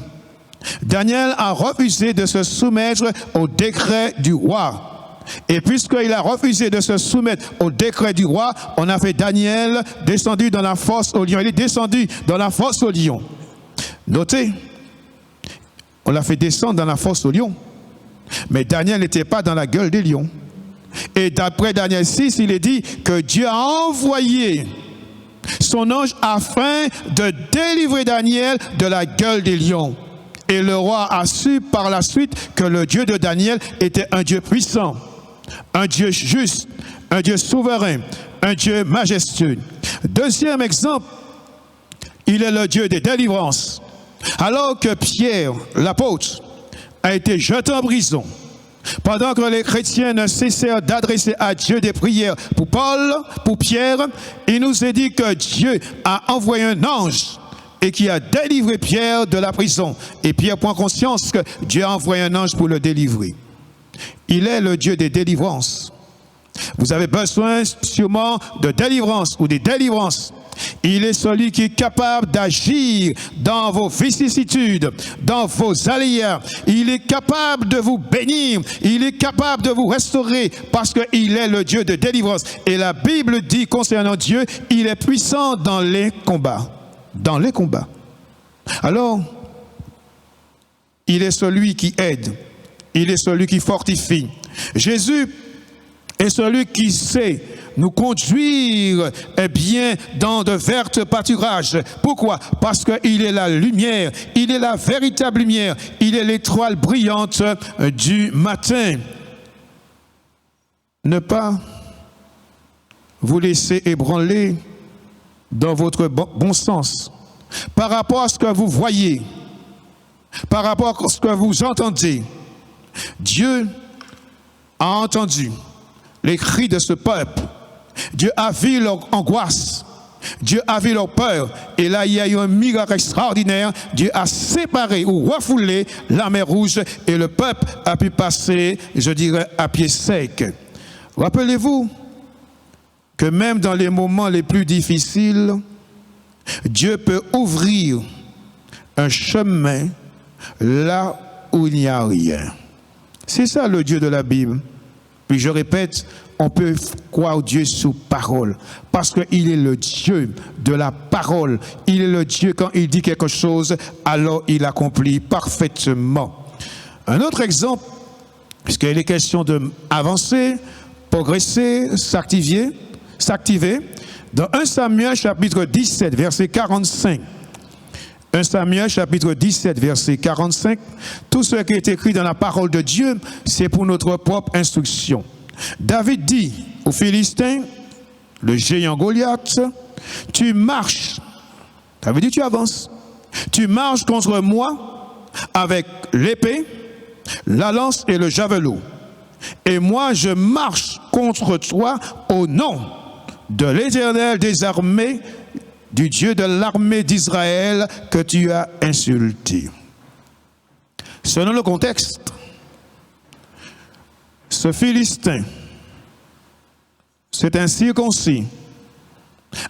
Daniel a refusé de se soumettre au décret du roi. Et puisqu'il a refusé de se soumettre au décret du roi, on a fait Daniel descendu dans la fosse au lion. Il est descendu dans la fosse au lion. Notez, on l'a fait descendre dans la fosse au lion. Mais Daniel n'était pas dans la gueule des lions. Et d'après Daniel 6, il est dit que Dieu a envoyé son ange afin de délivrer Daniel de la gueule des lions. Et le roi a su par la suite que le Dieu de Daniel était un Dieu puissant, un Dieu juste, un Dieu souverain, un Dieu majestueux. Deuxième exemple, il est le Dieu des délivrances. Alors que Pierre, l'apôtre, a été jeté en prison, Pendant que les chrétiens ne cessèrent d'adresser à Dieu des prières pour Paul, pour Pierre, il nous est dit que Dieu a envoyé un ange et qui a délivré Pierre de la prison. Et Pierre prend conscience que Dieu a envoyé un ange pour le délivrer. Il est le Dieu des délivrances. Vous avez besoin sûrement de délivrance ou des délivrances. Il est celui qui est capable d'agir dans vos vicissitudes, dans vos aléas. Il est capable de vous bénir. Il est capable de vous restaurer parce qu'il est le Dieu de délivrance. Et la Bible dit concernant Dieu, il est puissant dans les combats. Dans les combats. Alors, il est celui qui aide. Il est celui qui fortifie. Jésus est celui qui sait nous conduire dans de verts pâturages. Pourquoi? Parce qu'il est la lumière, il est la véritable lumière, il est l'étoile brillante du matin. Ne pas vous laisser ébranler dans votre bon sens par rapport à ce que vous voyez, par rapport à ce que vous entendez. Dieu a entendu les cris de ce peuple. Dieu a vu leur angoisse. Dieu a vu leur peur. Et là, il y a eu un miracle extraordinaire. Dieu a séparé ou refoulé la mer Rouge et le peuple a pu passer, je dirais, à pied sec. Rappelez-vous que même dans les moments les plus difficiles, Dieu peut ouvrir un chemin là où il n'y a rien. C'est ça le Dieu de la Bible. Puis je répète, on peut croire Dieu sous parole, parce qu'il est le Dieu de la parole. Il est le Dieu, quand il dit quelque chose, alors il accomplit parfaitement. Un autre exemple, puisqu'il est question d'avancer, progresser, s'activer, dans 1 Samuel chapitre 17, verset 45. 1 Samuel chapitre 17, verset 45. Tout ce qui est écrit dans la parole de Dieu, c'est pour notre propre instruction. David dit aux Philistins, le géant Goliath, tu marches, ça veut dire tu avances, tu marches contre moi avec l'épée, la lance et le javelot. Et moi je marche contre toi au nom de l'Éternel des armées, du Dieu de l'armée d'Israël que tu as insulté. Selon le contexte, ce Philistin, c'est un circoncis,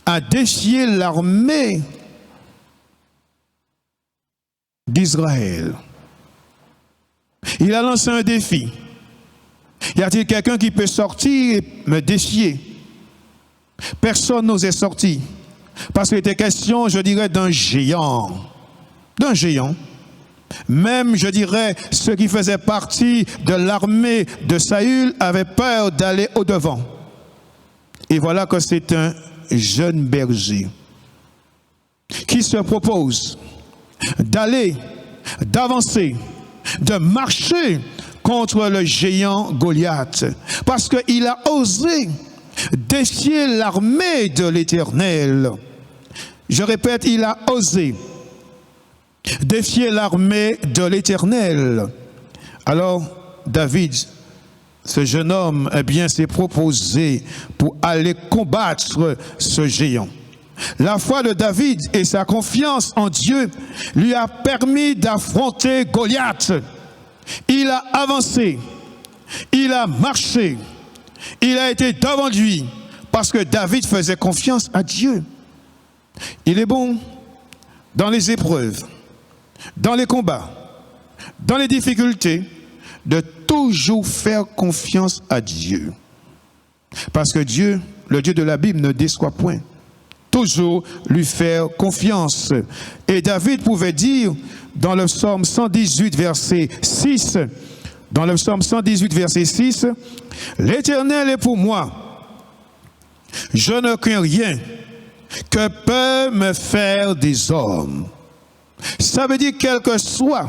a défié l'armée d'Israël. Il a lancé un défi. Y a-t-il quelqu'un qui peut sortir et me défier? Personne n'osait sortir. Parce qu'il était question, je dirais, d'un géant. D'un géant. Même, je dirais, ceux qui faisaient partie de l'armée de Saül avaient peur d'aller au-devant. Et voilà que c'est un jeune berger qui se propose d'aller, d'avancer, de marcher contre le géant Goliath. Parce qu'il a osé défier l'armée de l'Éternel. Je répète, il a osé défier l'armée de l'Éternel. Alors, David, ce jeune homme, eh bien, s'est proposé pour aller combattre ce géant. La foi de David et sa confiance en Dieu lui a permis d'affronter Goliath. Il a avancé, il a marché, il a été devant lui parce que David faisait confiance à Dieu. Il est bon dans les épreuves, dans les combats, dans les difficultés, de toujours faire confiance à Dieu. Parce que Dieu, le Dieu de la Bible, ne déçoit point. Toujours lui faire confiance. Et David pouvait dire dans le psaume 118, verset 6, dans le psaume 118, verset 6, « L'Éternel est pour moi, je ne crains rien, que peuvent me faire des hommes. » Ça veut dire quelle que soit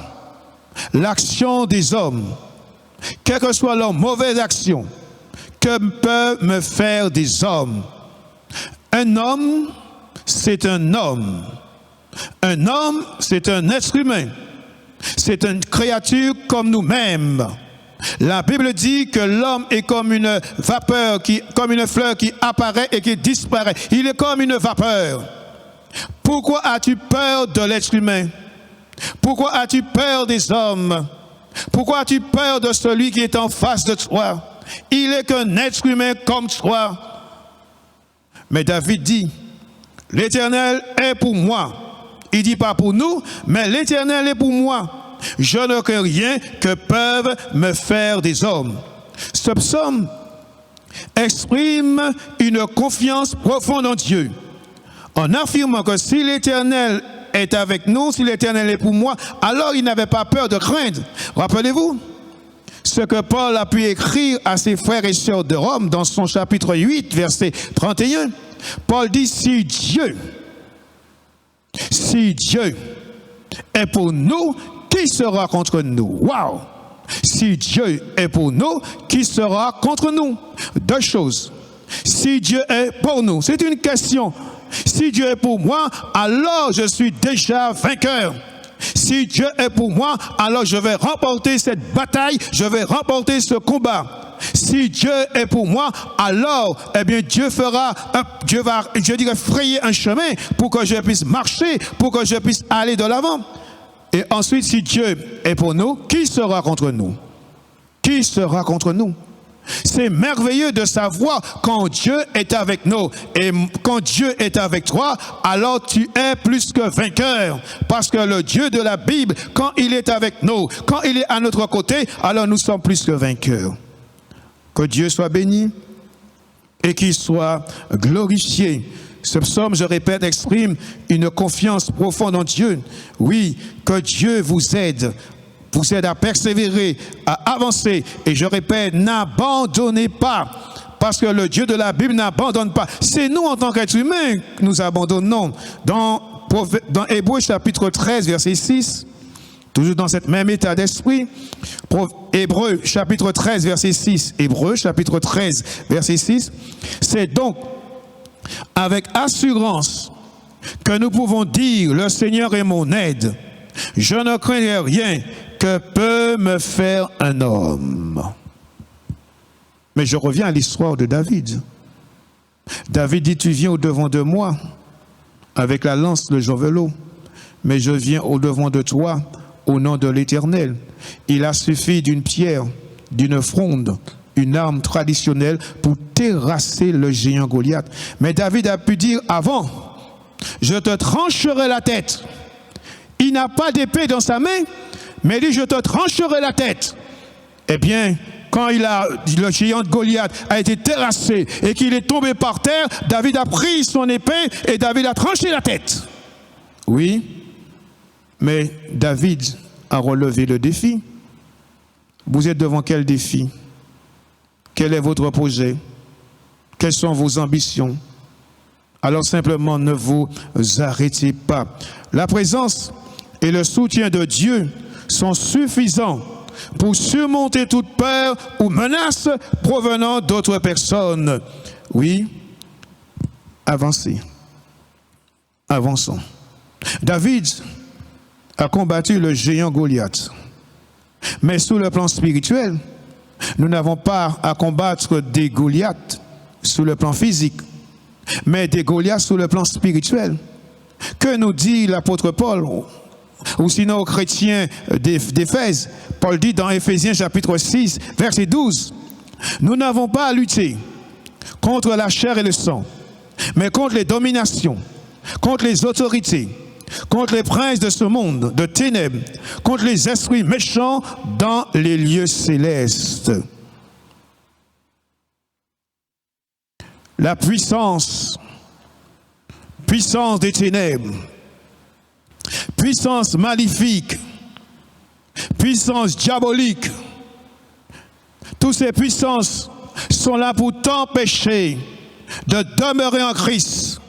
l'action des hommes, quelle que soit leur mauvaise action, que peuvent me faire des hommes. Un homme, c'est un homme. Un homme, c'est un être humain. C'est une créature comme nous-mêmes. La Bible dit que l'homme est comme une vapeur, comme une fleur qui apparaît et qui disparaît. Il est comme une vapeur. Pourquoi as-tu peur de l'être humain? Pourquoi as-tu peur des hommes? Pourquoi as-tu peur de celui qui est en face de toi? Il est qu'un être humain comme toi. Mais David dit, l'Éternel est pour moi. Il ne dit pas pour nous, mais l'Éternel est pour moi. Je ne crains rien que peuvent me faire des hommes. Ce psaume exprime une confiance profonde en Dieu, en affirmant que si l'Éternel est avec nous, si l'Éternel est pour moi, alors il n'avait pas peur de craindre. Rappelez-vous ce que Paul a pu écrire à ses frères et sœurs de Rome dans son chapitre 8, verset 31. Paul dit, si Dieu est pour nous, qui sera contre nous? Waouh! Si Dieu est pour nous, qui sera contre nous? Deux choses. Si Dieu est pour nous, c'est une question. Si Dieu est pour moi, alors je suis déjà vainqueur. Si Dieu est pour moi, alors je vais remporter cette bataille, je vais remporter ce combat. Si Dieu est pour moi, alors, eh bien, Dieu va, je dirais, frayer un chemin pour que je puisse marcher, pour que je puisse aller de l'avant. Et ensuite, si Dieu est pour nous, qui sera contre nous? Qui sera contre nous? C'est merveilleux de savoir quand Dieu est avec nous. Et quand Dieu est avec toi, alors tu es plus que vainqueur. Parce que le Dieu de la Bible, quand il est avec nous, quand il est à notre côté, alors nous sommes plus que vainqueurs. Que Dieu soit béni et qu'il soit glorifié. Ce psaume, je répète, exprime une confiance profonde en Dieu. Oui, que Dieu vous aide à persévérer, à avancer. Et je répète, n'abandonnez pas, parce que le Dieu de la Bible n'abandonne pas. C'est nous, en tant qu'êtres humains, que nous abandonnons. Dans Hébreux chapitre 13, verset 6, toujours dans cet même état d'esprit, Hébreux chapitre 13, verset 6, Hébreux chapitre 13, verset 6, c'est donc avec assurance que nous pouvons dire, le Seigneur est mon aide. Je ne crains rien que peut me faire un homme. Mais je reviens à l'histoire de David. David dit, tu viens au-devant de moi avec la lance, le javelot, mais je viens au-devant de toi au nom de l'Éternel. Il a suffi d'une pierre, d'une fronde, une arme traditionnelle pour terrasser le géant Goliath. Mais David a pu dire avant, je te trancherai la tête. Il n'a pas d'épée dans sa main, mais il dit, je te trancherai la tête. Eh bien, quand le géant de Goliath a été terrassé et qu'il est tombé par terre, David a pris son épée et David a tranché la tête. Oui, mais David a relevé le défi. Vous êtes devant quel défi? Quel est votre projet? Quelles sont vos ambitions? Alors simplement ne vous arrêtez pas. La présence et le soutien de Dieu sont suffisants pour surmonter toute peur ou menace provenant d'autres personnes. Oui, avancez. Avançons. David a combattu le géant Goliath. Mais sous le plan spirituel, nous n'avons pas à combattre des Goliaths sous le plan physique, mais des Goliaths sous le plan spirituel. Que nous dit l'apôtre Paul, ou sinon aux chrétiens d'Éphèse? Paul dit dans Éphésiens chapitre 6, verset 12, nous n'avons pas à lutter contre la chair et le sang, mais contre les dominations, contre les autorités, contre les princes de ce monde de ténèbres, contre les esprits méchants dans les lieux célestes. La puissance des ténèbres, puissance maléfique, puissance diabolique, toutes ces puissances sont là pour t'empêcher de demeurer en Christ,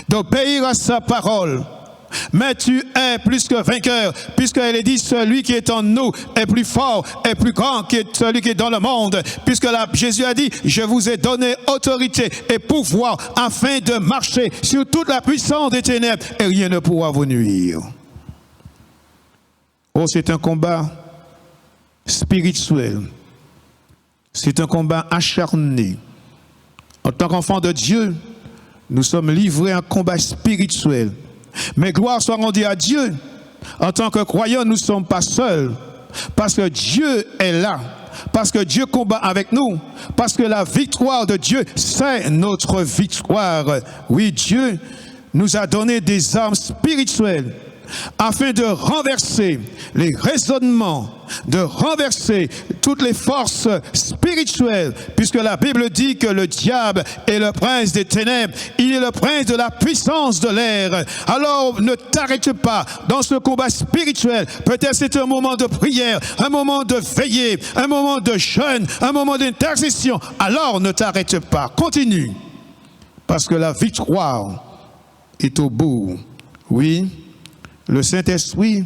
d'obéir à sa parole. Mais tu es plus que vainqueur, puisqu'elle est dit, celui qui est en nous est plus fort, est plus grand que celui qui est dans le monde. Puisque là, Jésus a dit, je vous ai donné autorité et pouvoir afin de marcher sur toute la puissance des ténèbres et rien ne pourra vous nuire. Oh, c'est un combat spirituel, C'est un combat acharné. En tant qu'enfants de Dieu, nous sommes livrés à un combat spirituel. Mais gloire soit rendue à Dieu. En tant que croyants, nous ne sommes pas seuls. Parce que Dieu est là. Parce que Dieu combat avec nous. Parce que la victoire de Dieu, c'est notre victoire. Oui, Dieu nous a donné des armes spirituelles afin de renverser les raisonnements, de renverser toutes les forces spirituelles, puisque la Bible dit que le diable est le prince des ténèbres, il est le prince de la puissance de l'air. Alors ne t'arrête pas dans ce combat spirituel. Peut-être c'est un moment de prière, un moment de veillée, un moment de jeûne, un moment d'intercession. Alors ne t'arrête pas, continue, parce que la victoire est au bout. Oui, le Saint-Esprit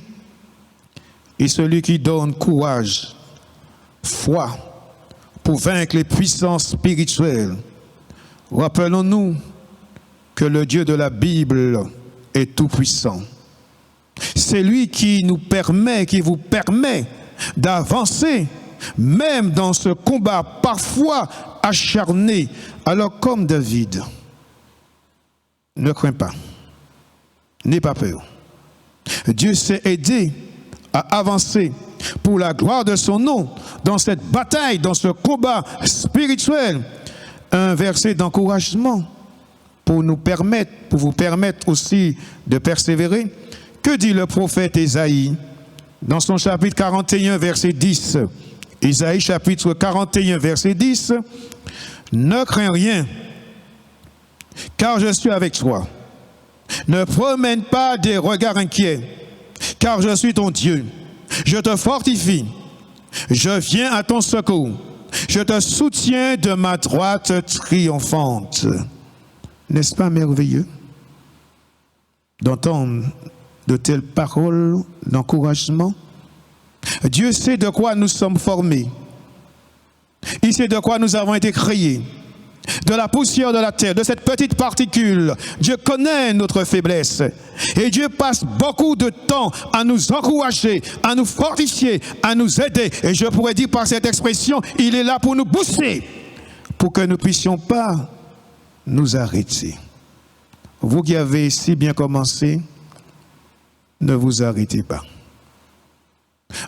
est celui qui donne courage, foi, pour vaincre les puissances spirituelles. Rappelons-nous que le Dieu de la Bible est tout-puissant. C'est lui qui nous permet, qui vous permet d'avancer, même dans ce combat parfois acharné. Alors comme David, ne crains pas, n'aie pas peur. Dieu s'est aidé à avancer pour la gloire de son nom dans cette bataille, dans ce combat spirituel. Un verset d'encouragement pour nous permettre, pour vous permettre aussi de persévérer. Que dit le prophète Ésaïe dans son chapitre 41, verset 10? Ésaïe chapitre 41, verset 10. Ne crains rien, car je suis avec toi. Ne promène pas des regards inquiets, car je suis ton Dieu. Je te fortifie, je viens à ton secours. Je te soutiens de ma droite triomphante. N'est-ce pas merveilleux d'entendre de telles paroles d'encouragement? Dieu sait de quoi nous sommes formés. Il sait de quoi nous avons été créés. De la poussière de la terre, de cette petite particule. Dieu connaît notre faiblesse. Et Dieu passe beaucoup de temps à nous encourager, à nous fortifier, à nous aider. Et je pourrais dire par cette expression, il est là pour nous booster, pour que nous ne puissions pas nous arrêter. Vous qui avez si bien commencé, ne vous arrêtez pas.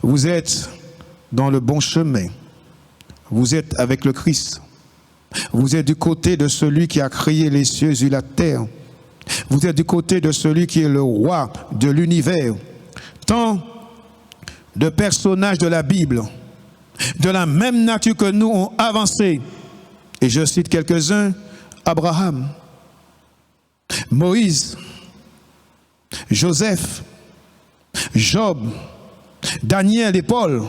Vous êtes dans le bon chemin. Vous êtes avec le Christ. Vous êtes du côté de celui qui a créé les cieux et la terre. Vous êtes du côté de celui qui est le roi de l'univers. Tant de personnages de la Bible, de la même nature que nous, ont avancé. Et je cite quelques-uns: Abraham, Moïse, Joseph, Job, Daniel et Paul.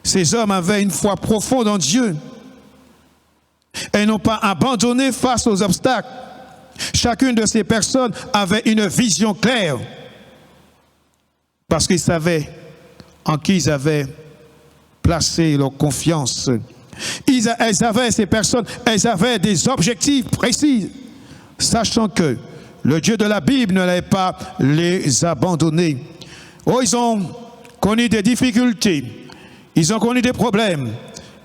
Ces hommes avaient une foi profonde en Dieu. Et n'ont pas abandonné face aux obstacles. Chacune de ces personnes avait une vision claire. Parce qu'ils savaient en qui ils avaient placé leur confiance. Ces personnes avaient des objectifs précis. Sachant que le Dieu de la Bible ne l'avait pas les abandonnés. Oh, ils ont connu des difficultés. Ils ont connu des problèmes.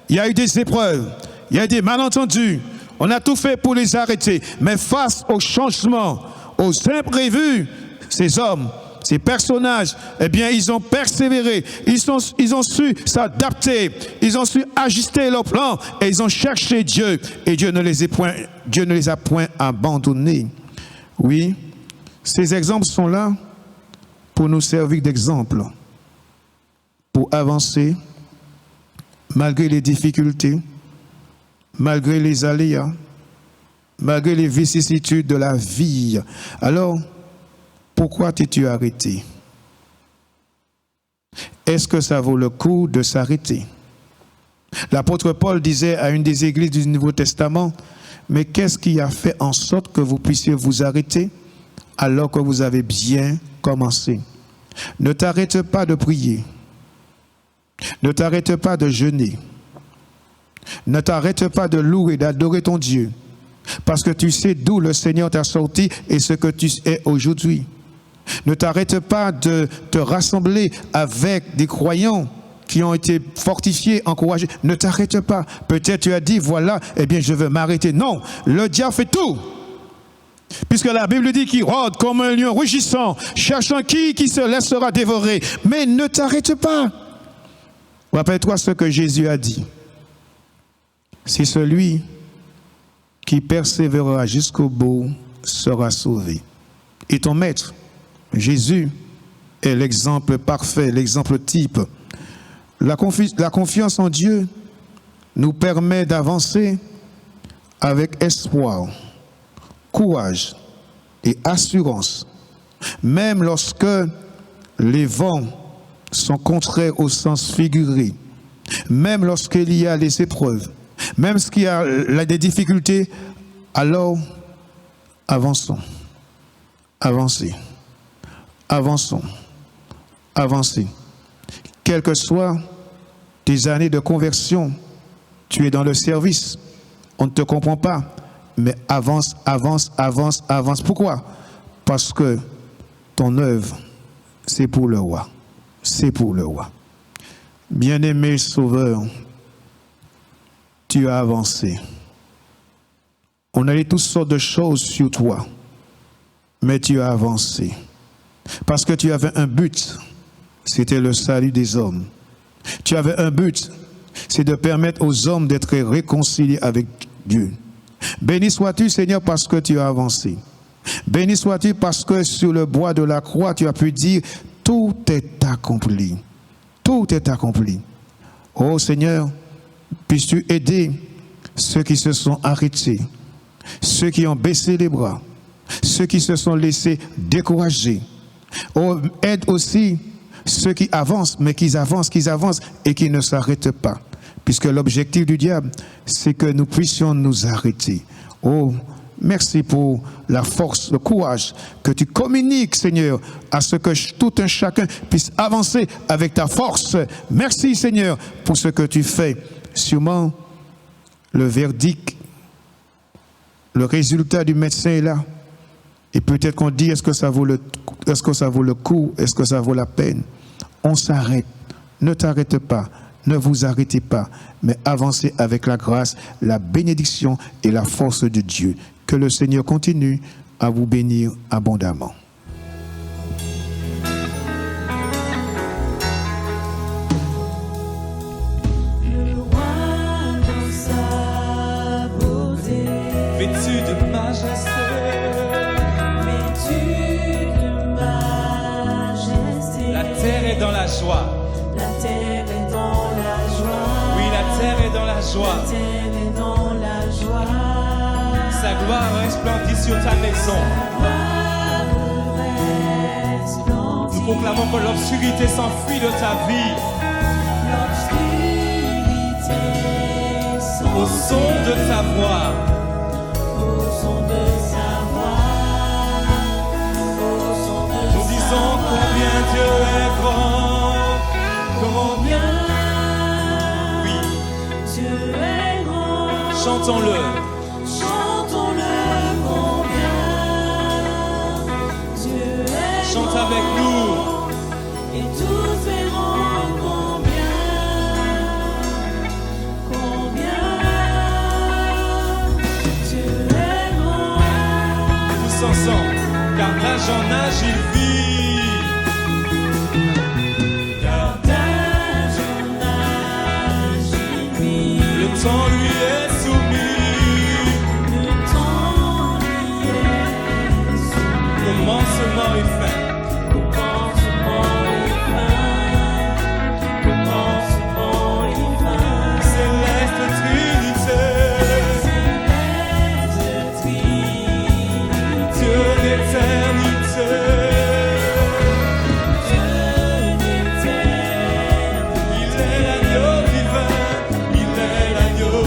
Il y a eu des épreuves. Il y a des malentendus. On a tout fait pour les arrêter. Mais face aux changements, aux imprévus, ces hommes, ces personnages, eh bien, ils ont persévéré. Ils ont su s'adapter. Ils ont su ajuster leur plan. Et ils ont cherché Dieu. Et Dieu ne les a point abandonnés. Oui, ces exemples sont là pour nous servir d'exemple. Pour avancer, malgré les difficultés, malgré les aléas, malgré les vicissitudes de la vie. Alors, pourquoi t'es-tu arrêté? Est-ce que ça vaut le coup de s'arrêter? L'apôtre Paul disait à une des églises du Nouveau Testament, mais qu'est-ce qui a fait en sorte que vous puissiez vous arrêter alors que vous avez bien commencé? Ne t'arrête pas de prier. Ne t'arrête pas de jeûner. Ne t'arrête pas de louer, d'adorer ton Dieu. Parce que tu sais d'où le Seigneur t'a sorti et ce que tu es aujourd'hui. Ne t'arrête pas de te rassembler avec des croyants qui ont été fortifiés, encouragés. Ne t'arrête pas. Peut-être tu as dit, voilà, eh bien, je veux m'arrêter. Non, le diable fait tout. Puisque la Bible dit qu'il rôde comme un lion rugissant, cherchant qui se laissera dévorer. Mais ne t'arrête pas. Rappelle-toi ce que Jésus a dit. C'est celui qui persévérera jusqu'au bout sera sauvé. Et ton maître, Jésus, est l'exemple parfait, l'exemple type. La confiance en Dieu nous permet d'avancer avec espoir, courage et assurance, même lorsque les vents sont contraires au sens figuré, même lorsqu'il y a des épreuves, même s'il y a des difficultés, alors avançons, avancez, avançons, avancez. Quelles que soient tes années de conversion, tu es dans le service, on ne te comprend pas, mais avance, avance, avance, avance. Pourquoi? Parce que ton œuvre, c'est pour le roi. C'est pour le roi. Bien-aimé Sauveur, tu as avancé. On a dit toutes sortes de choses sur toi, mais tu as avancé. Parce que tu avais un but, c'était le salut des hommes. Tu avais un but, c'est de permettre aux hommes d'être réconciliés avec Dieu. Béni sois-tu, Seigneur, parce que tu as avancé. Béni sois-tu parce que sur le bois de la croix, tu as pu dire, tout est accompli. Tout est accompli. Oh Seigneur, puisses-tu aider ceux qui se sont arrêtés, ceux qui ont baissé les bras, ceux qui se sont laissés décourager. Oh, aide aussi ceux qui avancent, mais qu'ils avancent et qui ne s'arrêtent pas. Puisque l'objectif du diable, c'est que nous puissions nous arrêter. Oh, merci pour la force, le courage que tu communiques, Seigneur, à ce que tout un chacun puisse avancer avec ta force. Merci, Seigneur, pour ce que tu fais. Sûrement, le verdict, le résultat du médecin est là. Et peut-être qu'on dit, est-ce que ça vaut le coup? Est-ce que ça vaut la peine? On s'arrête. Ne t'arrête pas. Ne vous arrêtez pas, mais avancez avec la grâce, la bénédiction et la force de Dieu. Que le Seigneur continue à vous bénir abondamment. Le roi dans sa beauté, Vêtu de majesté, vêtu de majesté. la terre est dans la joie. La terre est dans la joie. Oui, la terre est dans la joie. La terre est dans la joie. Sa gloire resplendit sur ta maison. Nous proclamons que l'obscurité s'enfuit de ta vie. Au son de ta voix. Nous disons combien Dieu est grand. Combien oui. Dieu est grand. Chantons-le. Chantons-le combien Dieu est Chante grand. avec nous. Et tous verront combien Dieu est grand. Tous ensemble. Car d'âge en âge il vit. Car d'âge en âge il vit. Le temps lui est soumis. Le temps lui est soumis. Commencement et fin. Commencement et fin. Commencement et fin. Céleste Trinité. Céleste Trinité. Dieu d'éternité. Dieu d'éternité. Il est l'agneau divin. Il est l'agneau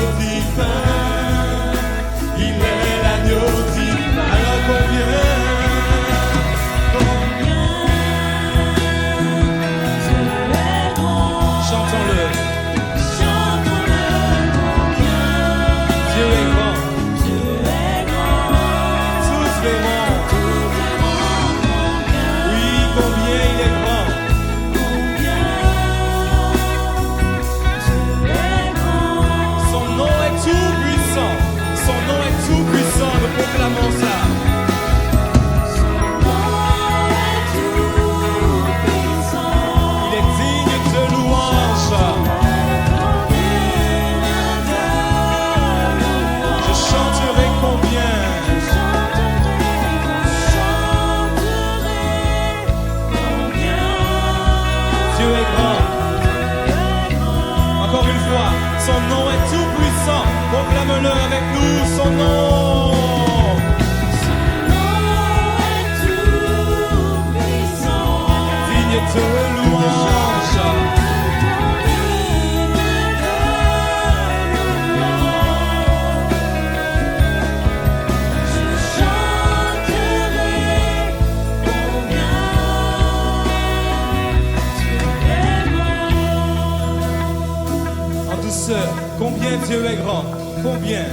sœurs, combien Dieu est grand? Combien?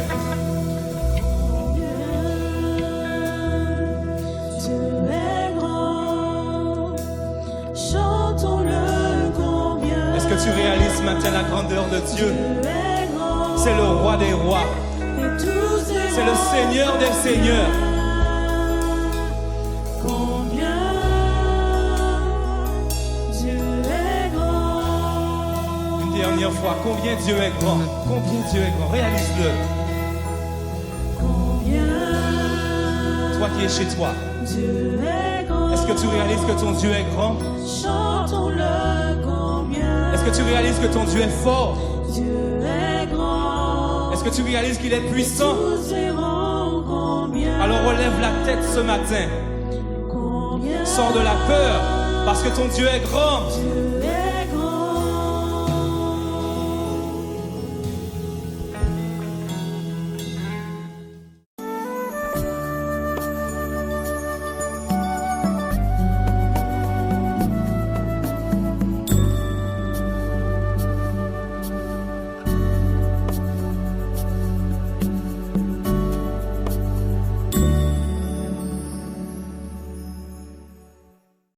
Dieu est grand, chantons-le combien. Est-ce que tu réalises ce matin la grandeur de Dieu? Dieu est grand, C'est le roi des rois. et tous ses C'est le Seigneur des seigneurs. combien Dieu est grand. Une dernière fois, combien Dieu est grand? Combien Dieu est grand? Réalise-le. Combien Toi qui es chez toi, Dieu est grand. est-ce que tu réalises que ton Dieu est grand? Chantons-le combien. Est-ce que tu réalises que ton Dieu est fort? Dieu est grand. Est-ce que tu réalises qu'il est puissant? Nous verrons combien. Alors relève la tête ce matin. Combien Sors de la peur parce que ton Dieu est grand. Dieu